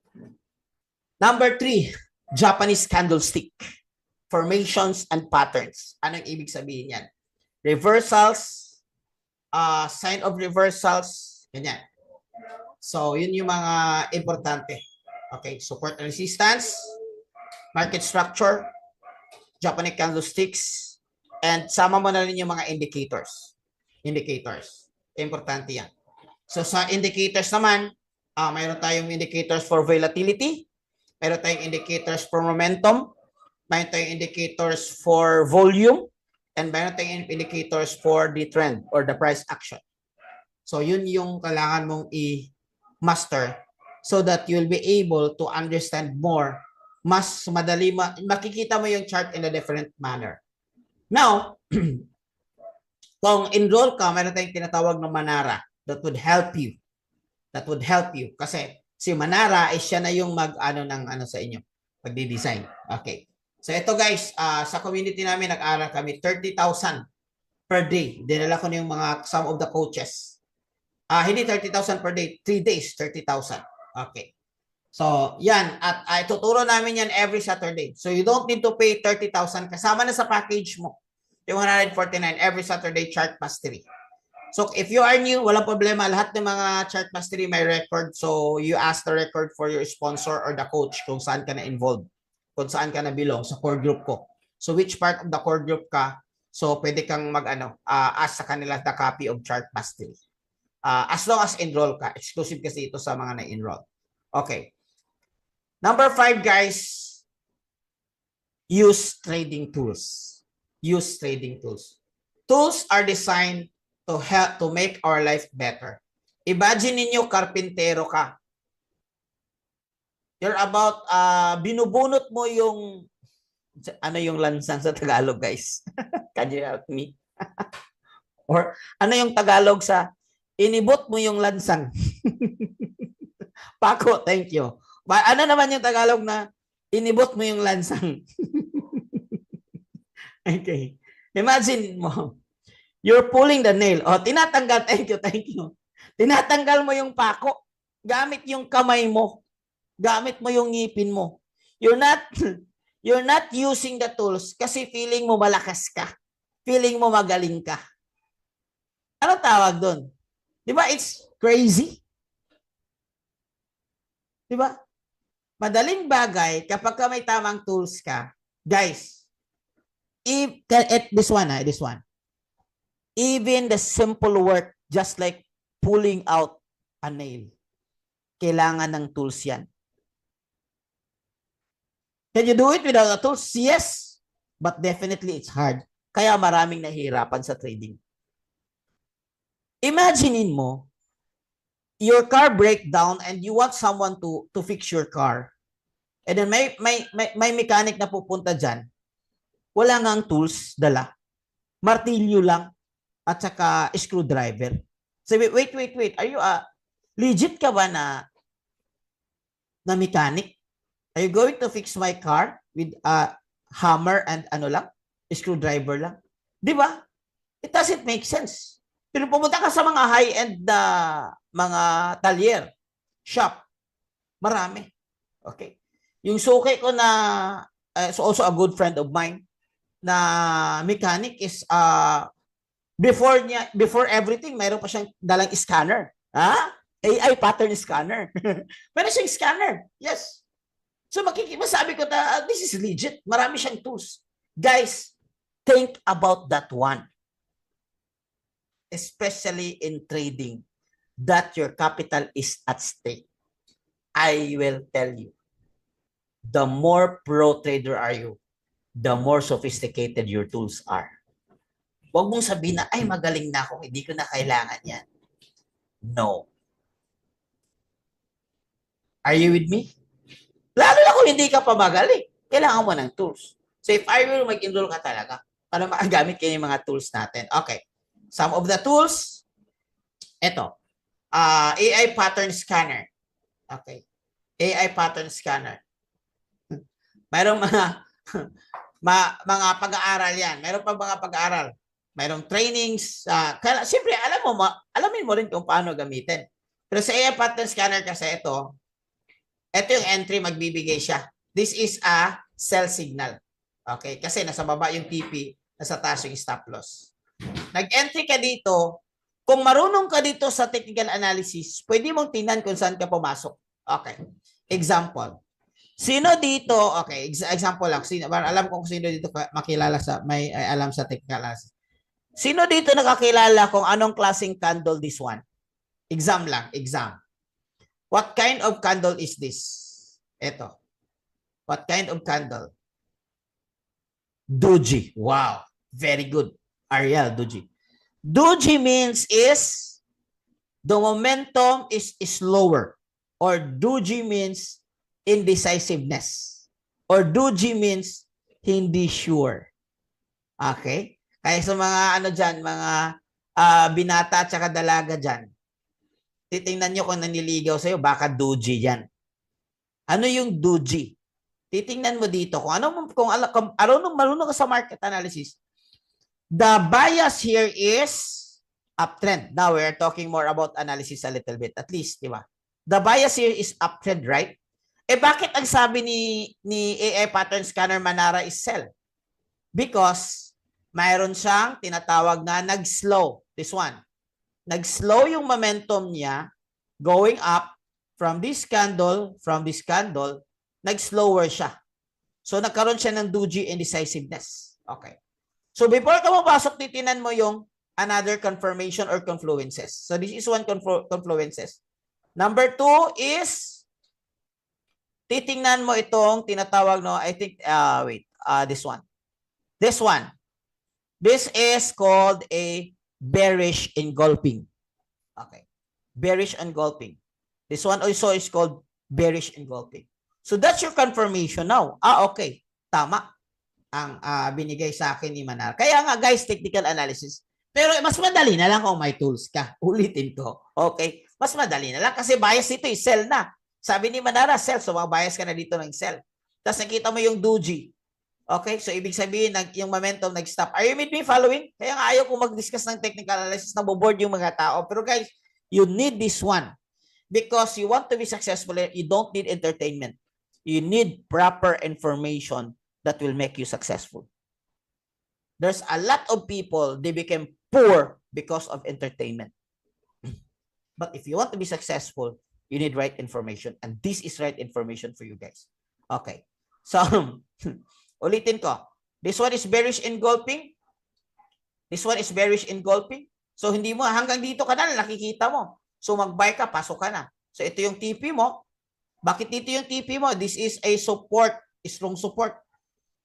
Number 3, Japanese candlestick. Formations and patterns. Ano yung ibig sabihin yan? Reversals, sign of reversals, ganyan. So, yun yung mga importante. Okay, support and resistance, market structure, Japanese candlesticks, and sama mo na rin yung mga indicators. Indicators. Importante yan. So, sa indicators naman, mayroon tayong indicators for volatility, mayroon tayong indicators for momentum, mayroon tayong indicators for volume, and mayroon tayong indicators for the trend or the price action. So, yun yung kailangan mong i-master so that you'll be able to understand more. Mas madali, makikita mo yung chart in a different manner. Now, kung enroll ka, mayroon tayong tinatawag ng Manara that would help you. That would help you. Kasi si Manara ay siya na yung sa inyo. Magdi-design. Okay. So ito guys, sa community namin, nag-aral kami 30,000 per day. Dinala ko na yung some of the coaches. Hindi 30,000 per day, 3 days, 30,000. Okay. So, yan. At tuturo namin yan every Saturday. So, you don't need to pay 30,000. Kasama na sa package mo. Yung 149 every Saturday chart mastery. So, if you are new, walang problema. Lahat ng mga chart mastery may record. So, you ask the record for your sponsor or the coach kung saan ka na involved. Kung saan ka na belong sa core group ko. So, which part of the core group ka? So, pwede kang ask sa kanila the copy of chart mastery. As long as enroll ka. Exclusive kasi ito sa mga na-enroll. Okay. Number 5, guys. Use trading tools. Use trading tools. Tools are designed to help to make our life better. Imagine niyo karpintero ka. You're about binubunot mo yung yung lansang sa Tagalog, guys? Can you help me? Or ano yung Tagalog sa inibot mo yung lansang? Paco, thank you. Ano naman yung Tagalog na inibot mo yung lansang? Okay. Imagine mo, you're pulling the nail. Tinatanggal, thank you. Tinatanggal mo yung pako. Gamit yung kamay mo. Gamit mo yung ngipin mo. You're not using the tools kasi feeling mo malakas ka. Feeling mo magaling ka. Ano tawag doon? Di ba it's crazy? Di ba? Madaling bagay kapag may tamang tools ka. Guys, this one. Even the simple work, just like pulling out a nail, kailangan ng tools yan. Can you do it without the tools? Yes. But definitely it's hard. Kaya maraming nahihirapan sa trading. Imaginein mo, your car breakdown and you want someone to fix your car. And then may mechanic na pupunta dyan. Wala nga ang tools, dala. Martilyo lang at saka screwdriver. So wait. Are you legit ka ba na mechanic? Are you going to fix my car with a hammer and screwdriver lang? Di ba? It doesn't make sense. Pero pumunta ka sa mga high-end na mga talyer, shop, marami. Okay. Yung suki ko na also a good friend of mine na mechanic is before everything, mayroon pa siyang dalang scanner. AI pattern scanner. Meron siyang scanner. Yes. So masabi ko na this is legit. Marami siyang tools. Guys, think about that one. Especially in trading, that your capital is at stake. I will tell you, the more pro trader are you, the more sophisticated your tools are. Huwag mong sabihin na, ay magaling na ako, hindi ko na kailangan yan. No. Are you with me? Lalo na kung hindi ka pa magaling, kailangan mo ng tools. So if I will mag-enroll ka talaga, para makagamit kayo yung mga tools natin. Okay. Some of the tools, Ito, AI pattern scanner. Okay. AI pattern scanner. Mayroong mga mga pag-aaral yan. Mayroong pa mga pag-aaral. Mayroong trainings. Siyempre, alamin mo rin kung paano gamitin. Pero sa AI pattern scanner kasi ito yung entry, magbibigay siya. This is a sell signal. Okay? Kasi nasa baba yung TP, nasa taas yung stop loss. Nag-entry ka dito, kung marunong ka dito sa technical analysis, pwede mong tingnan kung saan ka pumasok. Okay. Example. Sino dito, okay, example lang, alam ko kung sino dito makilala may alam sa technical analysis. Sino dito nakakilala kung anong klaseng candle this one? Exam lang, exam. What kind of candle is this? Ito. What kind of candle? Doji. Wow. Very good. Ariel, Doji. Doji means is the momentum is slower. Or Doji means indecisiveness. Or Doji means hindi sure. Okay? Kaya sa mga ano dyan, mga binata at saka dalaga dyan, titingnan nyo kung naniligaw sa'yo, baka Doji yan. Ano yung Doji? Titingnan mo dito kung marunong ka sa market analysis. The bias here is uptrend. Now we're talking more about analysis a little bit, at least, di ba? The bias here is uptrend, right? Bakit ang sabi ni AI pattern scanner Manara is sell? Because mayroon siyang tinatawag na nag-slow. This one. Nag-slow yung momentum niya going up from this candle, nag-slower siya. So, nagkaroon siya ng doji indecisiveness. Okay. So, before ka mapasok, titinan mo yung another confirmation or confluences. So, this is one confluences. Number 2 is titingnan mo itong tinatawag, no, I think, this one. This one. This is called a bearish engulfing. Okay. Bearish engulfing. This one also is called bearish engulfing. So that's your confirmation now. Okay. Tama ang binigay sa akin ni Manara. Kaya nga guys, technical analysis. Pero mas madali na lang kung may tools ka. Ulitin ko. Okay? Mas madali na lang kasi bias ito is sell na. Sabi ni Manara, sell. So bias ka na dito ng sell. Tapos nakita mo yung doji. Okay? So ibig sabihin, yung momentum nag-stop. Are you with me following? Kaya nga ayaw ko mag-discuss ng technical analysis, naboboard yung mga tao. Pero guys, you need this one. Because you want to be successful, you don't need entertainment. You need proper information that will make you successful. There's a lot of people, they became poor because of entertainment. But if you want to be successful, you need right information. And this is right information for you guys. Okay. So, ulitin ko. This one is bearish engulfing. This one is bearish engulfing. So, hindi mo, hanggang dito ka na, nakikita mo. So, mag-buy ka, pasok ka na. So, ito yung TP mo. Bakit dito yung TP mo? This is a support, strong support.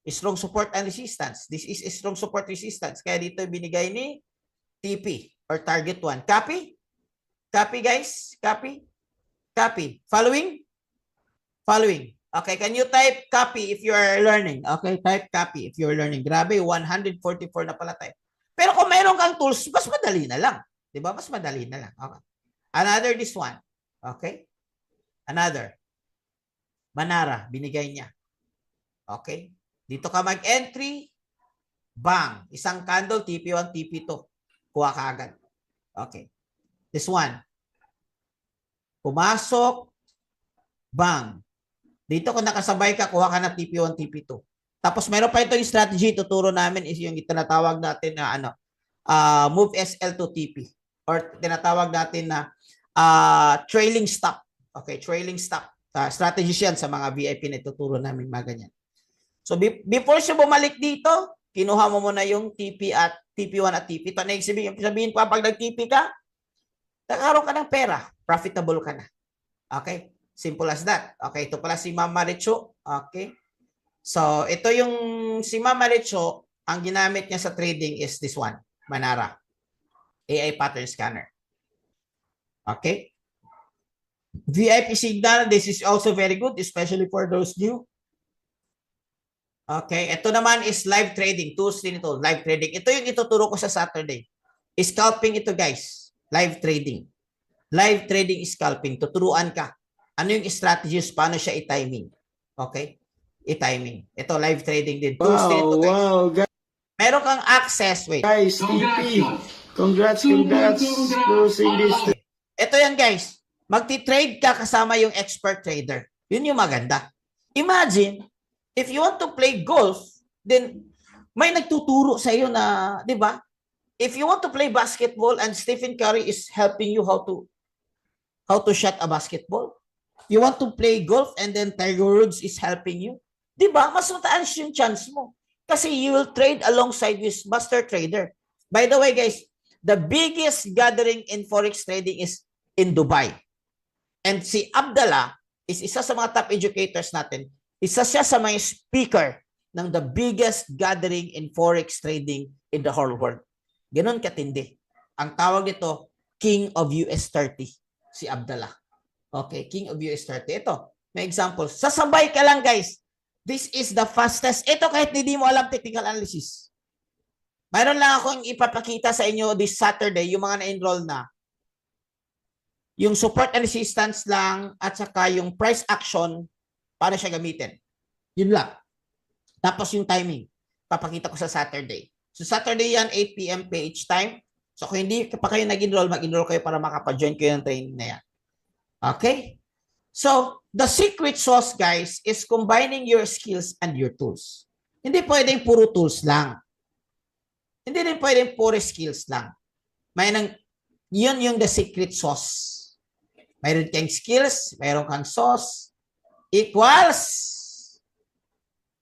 Strong support and resistance. This is a strong support resistance. Kaya dito binigay ni TP or target 1. Copy? Copy guys? Copy? Copy. Following? Following. Okay, can you type copy if you are learning? Okay, type copy if you are learning. Grabe, 144 na pala type. Pero kung mayroon kang tools, mas madali na lang. Diba? Mas madali na lang. Okay. Another this one. Okay? Another. Manara, binigay niya. Okay? Dito ka mag-entry, bang, isang candle, TP1, TP2. Kuha ka agad. Okay. This one. Pumasok, bang. Dito kung nakasabay ka, kuha ka na TP1, TP2. Tapos meron pa ito yung strategy, tuturo namin is yung tinatawag natin na move SL to TP. Or tinatawag natin na trailing stop. Okay, trailing stop. Strategies yan sa mga VIP na ituturo namin mga ganyan. So, before siya bumalik dito, kinuha mo muna yung TP at TP1 at TP2. Na sabihin ko, pag nag-TP ka, nakaroon ka ng pera. Profitable ka na. Okay? Simple as that. Okay, ito pala si Ma'am Maricho. Okay? So, ito yung si Ma'am Maricho, ang ginamit niya sa trading is this one, Manara. AI pattern scanner. Okay? VIP signal, this is also very good, especially for those new. Okay, ito naman is live trading. Tools din ito, live trading. Ito yung ituturo ko sa Saturday. Scalping ito guys. Live trading. Live trading scalping. Tuturuan ka. Ano yung strategies, paano siya i-timing. Okay? I-timing. Ito, live trading din. Tools din ito, guys. Wow, Meron kang access. Wait. guys, TP. Congrats. Closing this. Okay. Ito yan, guys. Magti-trade ka kasama yung expert trader. Yun yung maganda. Imagine, if you want to play golf, then may nagtuturo sa iyo na, di ba? If you want to play basketball and Stephen Curry is helping you how to shot a basketball, you want to play golf and then Tiger Woods is helping you, di ba? Mas mataas yung chance mo. Kasi you will trade alongside with master trader. By the way, guys, the biggest gathering in forex trading is in Dubai. And si Abdallah is isa sa mga top educators natin. Isa siya sa mga speaker ng the biggest gathering in forex trading in the whole world. Ganon katindi. Ang tawag nito, King of US 30, si Abdallah. Okay, King of US 30. Ito, may example. Sasabay ka lang, guys. This is the fastest. Ito kahit hindi mo alam technical analysis. Mayroon lang akong ipapakita sa inyo this Saturday, yung mga na-enroll na. Yung support and resistance lang at saka yung price action para siya gamitin. Yun lang. Tapos yung timing. Papakita ko sa Saturday. So Saturday yan, 8 p.m. PH time. So kung hindi pa kayo nag-enroll, mag-enroll kayo para makapag-join kayo ng training na yan. Okay? So, the secret sauce, guys, is combining your skills and your tools. Hindi pwedeng puro tools lang. Hindi din pwedeng puro skills lang. Yun yung the secret sauce. Mayroon kang skills, mayroon kang sauce, equals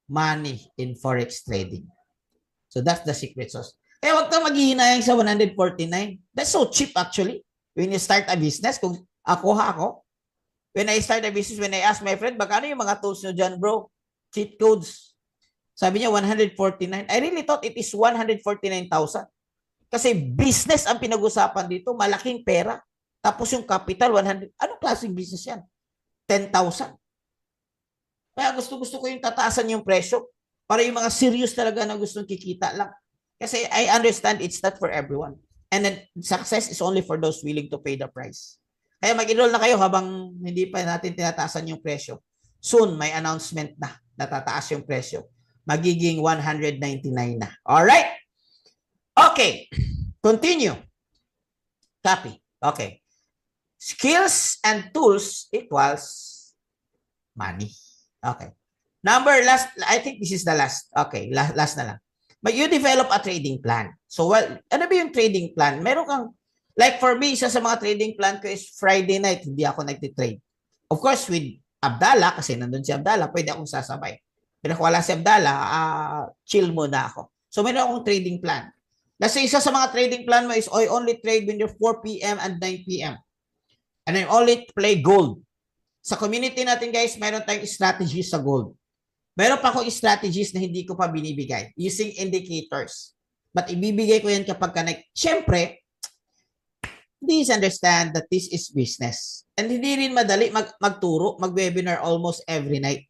money in forex trading. So, that's the secret sauce. Eh, wag kang maghihinayang sa 149. That's so cheap, actually. When you start a business, kung ako, when I start a business, when I ask my friend, magkano yung mga tools nyo dyan, bro? Cheat codes. Sabi niya, 149. I really thought it is 149,000. Kasi business ang pinag-usapan dito, malaking pera. Tapos yung capital, 100. Anong klaseng business yan? 10,000. Kaya gusto ko yung tataasan yung presyo para yung mga serious talaga na gustong kikita lang. Kasi I understand it's not for everyone. And then success is only for those willing to pay the price. Kaya mag-enroll na kayo habang hindi pa natin tinataasan yung presyo. Soon, may announcement na natataas yung presyo. Magiging 199 na. Alright? Okay. Continue. Copy. Okay. Skills and tools equals money. Okay. Last, I think this is the last. Okay, last na lang. But you develop a trading plan. So, well, ano ba yung trading plan? Meron kang, like for me, isa sa mga trading plan ko is Friday night, hindi ako nagtitrade. Of course, with Abdallah, kasi nandun si Abdallah, pwede akong sasabay. Pero kung wala si Abdallah, chill muna ako. So, meron akong trading plan. Kasi isa sa mga trading plan mo is, I only trade when you're 4 p.m. and 9 p.m. And I only play gold. Sa community natin, guys, meron tayong strategies sa gold. Meron pa akong strategies na hindi ko pa binibigay using indicators. But ibibigay ko yan kapag Siyempre, please understand that this is business. And hindi rin madali magturo, mag-webinar almost every night.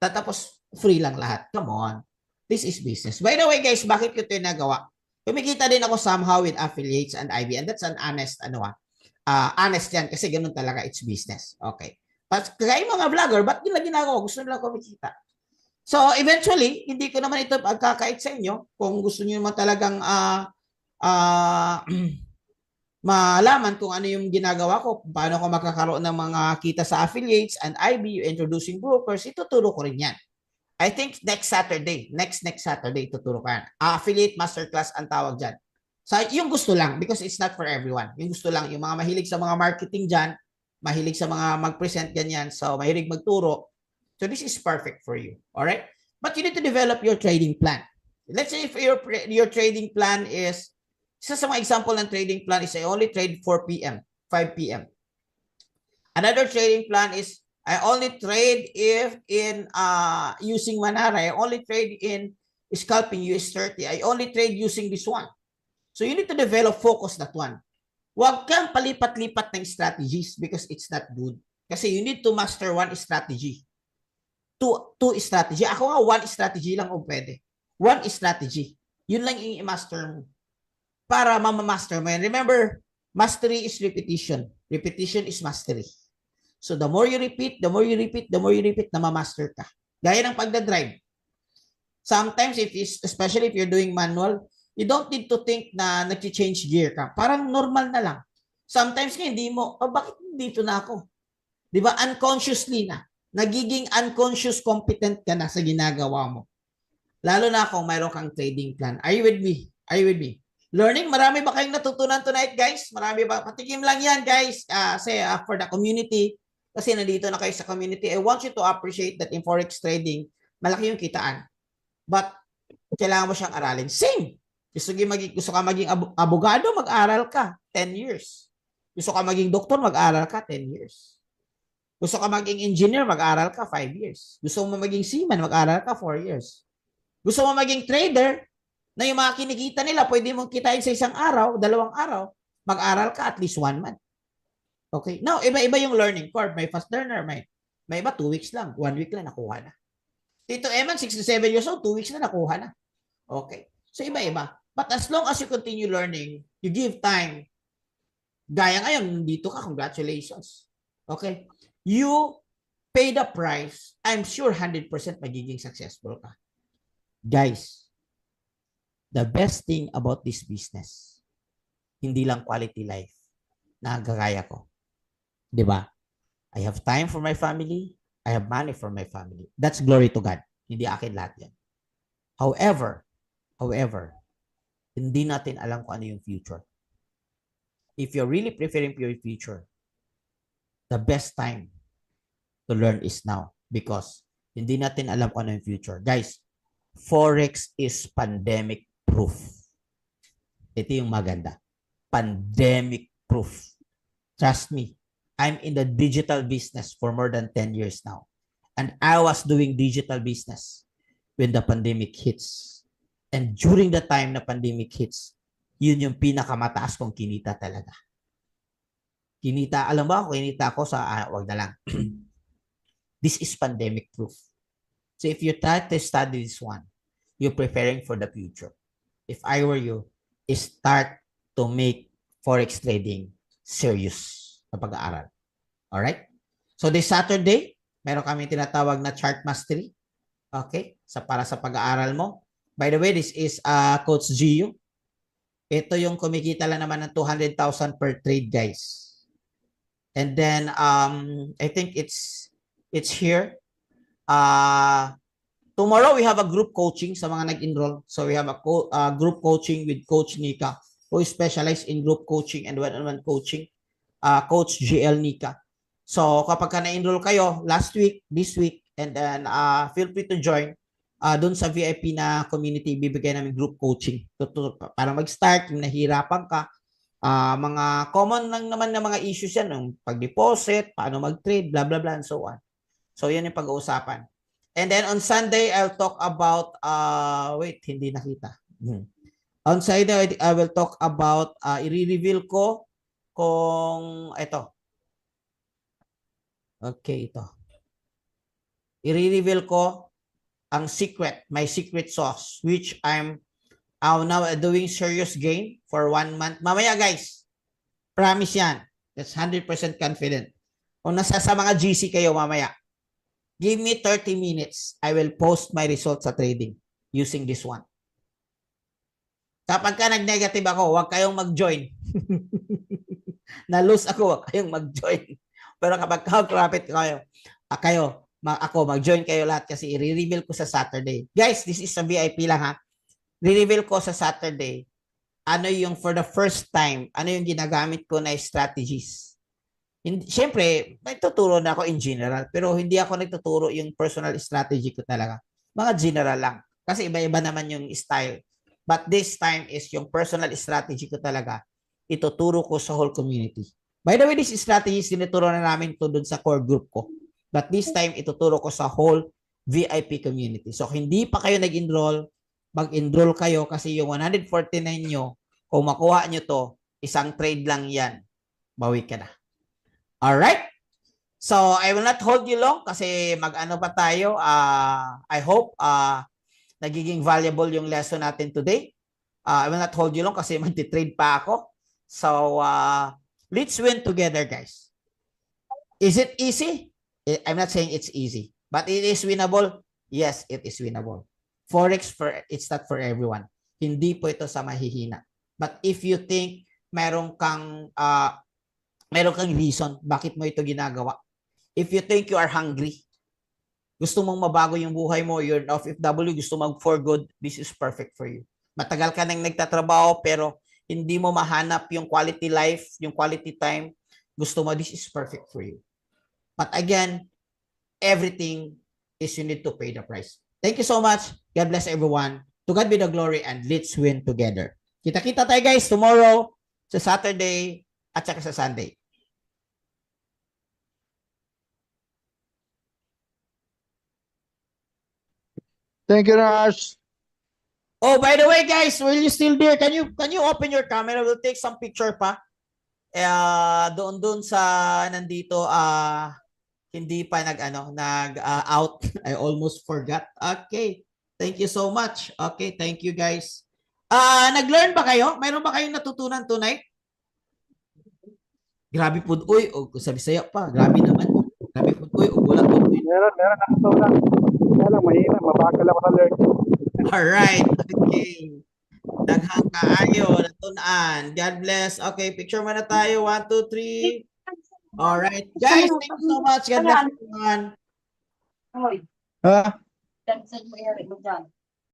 Tatapos free lang lahat. Come on. This is business. By the way, guys, bakit ko ito yung nagawa? Kumikita din ako somehow with affiliates and IB. And that's an honest, honest yan. Kasi ganun talaga, it's business. Okay. But kaya mga vlogger, ba't nila ginagawa? Gusto nila kumikita. So, eventually, hindi ko naman ito pagkakait sa inyo. Kung gusto niyo naman talagang malaman kung ano yung ginagawa ko, paano ko makakaroon ng mga kita sa affiliates and IB, introducing brokers, ituturo ko rin yan. I think next Saturday, next Saturday, ituturo ko yan. Affiliate Masterclass ang tawag dyan. So, yung gusto lang, because it's not for everyone. Yung gusto lang, yung mga mahilig sa mga marketing dyan, mahilig sa mga mag-present ganyan, so mahilig magturo. So this is perfect for you. All right? But you need to develop your trading plan. Let's say if your trading plan is, isa sa mga example ng trading plan is I only trade 4 p.m., 5 p.m. Another trading plan is I only trade if in using Manara. I only trade in scalping US 30. I only trade using this one. So you need to develop focus that one. Huwag kang palipat-lipat ng strategies because it's not good. Kasi you need to master one strategy. Two strategy. Ako nga, one strategy lang kung pwede. One strategy. Yun lang yung i-master mo. Para mamamaster mo yan. Remember, Mastery is repetition. Repetition is mastery. So the more you repeat, the more you repeat, the more you repeat, na ma-master ka. Gaya ng pagdadrive. Sometimes, especially if you're doing manual, you don't need to think na nag-change gear ka. Parang normal na lang. Sometimes nga hindi mo, bakit dito na ako? Di ba? Unconsciously na. Nagiging unconscious competent ka na sa ginagawa mo. Lalo na kung mayroon kang trading plan. Are you with me? Are you with me? Learning, marami ba kayong natutunan tonight, guys? Marami ba? Patikim lang yan, guys. For the community. Kasi nandito na kayo sa community. I want you to appreciate that in Forex trading, malaki yung kitaan. But, kailangan mo siyang aralin. Same. Gusto ka maging abogado, mag-aral ka. 10 years. Gusto ka maging doktor, mag-aral ka. 10 years. Gusto ka maging engineer, mag-aral ka. 5 years. Gusto mo maging seaman, mag-aral ka. 4 years. Gusto mo maging trader, na yung mga kinikita nila, pwede mong kitain sa isang araw, 2 araw, mag-aral ka at least 1 month. Okay? Now, iba-iba yung learning curve. May fast learner, may iba 2 weeks lang, 1 week lang nakuha na. Tito Eman, 67 years old, 2 weeks na nakuha na. Okay. So, iba-iba. But as long as you continue learning, you give time. Gaya ngayon, dito ka, congratulations. Okay? You pay the price, I'm sure 100% magiging successful ka. Guys, the best thing about this business, hindi lang quality life na gagaya ko. Diba? I have time for my family. I have money for my family. That's glory to God. Hindi akin lahat yan. However, hindi natin alam kung ano yung future. If you're really preferring for your future, the best time to learn is now because hindi natin alam kung ano yung future. Guys, Forex is pandemic proof. Ito yung maganda. Pandemic proof. Trust me, I'm in the digital business for more than 10 years now. And I was doing digital business when the pandemic hits. And during the time na pandemic hits, yun yung pinakamataas kong kinita talaga. Kinita, alam ba, kinita ko sa, wag na lang. This is pandemic proof. So if you try to study this one, you're preparing for the future. If I were you, start to make Forex trading serious na pag-aaral. Alright? So this Saturday, meron kami tinatawag na chart mastery. Okay? Para sa pag-aaral mo. By the way, this is Coach Gio. Ito yung kumikita lang naman ng 200,000 per trade, guys. And then, I think it's here. Tomorrow, we have a group coaching sa mga nag-enroll. So, we have a group coaching with Coach Nika, who is specialized in group coaching and one-on-one coaching. Coach GL Nika. So, kapag ka na-enroll kayo last week, this week, and then feel free to join doon sa VIP na community, bibigay namin group coaching. Para mag-start, yung nahihirapan ka, mga common lang naman na mga issues yan, yung pag-deposit, paano mag-trade, blah, blah, blah, and so on. So, yan yung pag-uusapan. And then on Sunday, I'll talk about, wait, hindi nakita. On Sunday, I will talk about, i-reveal ko kung, ito. Okay, ito. I-reveal ko ang secret, my secret sauce, which I'm now doing serious gain for 1 month. Mamaya, guys, promise yan. That's 100% confident. Kung nasa sa mga GC kayo mamaya, give me 30 minutes. I will post my results sa trading using this one. Kapag ka nag-negative ako, huwag kayong mag-join. Na-lose ako, huwag kayong mag-join. Pero kapag ka-profit kayo, ako, mag-join kayo lahat kasi i-reveal ko sa Saturday. Guys, this is a VIP lang ha. I-reveal ko sa Saturday ano yung for the first time, ano yung ginagamit ko na strategies. Siyempre, may tuturo na ako in general, pero hindi ako nagtuturo yung personal strategy ko talaga. Mga general lang. Kasi iba-iba naman yung style. But this time is yung personal strategy ko talaga. Ituturo ko sa whole community. By the way, this strategies, tinuturo na namin to dun sa core group ko. But this time, ituturo ko sa whole VIP community. So, hindi pa kayo nag-enroll, mag-enroll kayo kasi yung 149 nyo, kung makuha nyo to, isang trade lang yan. Bawi ka na. Alright? So, I will not hold you long kasi mag-ano pa tayo. I hope nagiging valuable yung lesson natin today. I will not hold you long kasi magti-trade pa ako. So, let's win together, guys. Is it easy? I'm not saying it's easy, but it is winnable. Yes, it is winnable. Forex, it's not for everyone. Hindi po ito sa mahihina. But if you think meron kang reason bakit mo ito ginagawa. If you think you are hungry, gusto mong mabago yung buhay mo, you're an OFW, gusto mag for good, this is perfect for you. Matagal ka nang nagtatrabaho pero hindi mo mahanap yung quality life, yung quality time, gusto mo, this is perfect for you. But again, everything is you need to pay the price. Thank you so much. God bless everyone. To God be the glory and let's win together. Kita-kita tayo guys tomorrow, sa Saturday, at saka sa Sunday. Thank you, Nash. Oh, by the way, guys, will you still there? Can you open your camera? We'll take some picture pa. Doon sa nandito hindi pa nag-out. I almost forgot. Okay. Thank you so much. Okay, thank you guys. Nag-learn ba kayo? Mayroon ba kayong natutunan tonight? Grabe po. Uy, sabi sa'yo pa. Grabe naman. Grabe po. Uy, wala po. Meron nakatunan. Kaya lang, mahina. Mabagal ako sa learn. Alright. Okay. Daghang kaayo. Natunan. God bless. Okay, picture muna tayo. 1, 2, 3. Alright. Guys, thank you so much. God bless everyone. Ha? Send mo i-read mo dyan.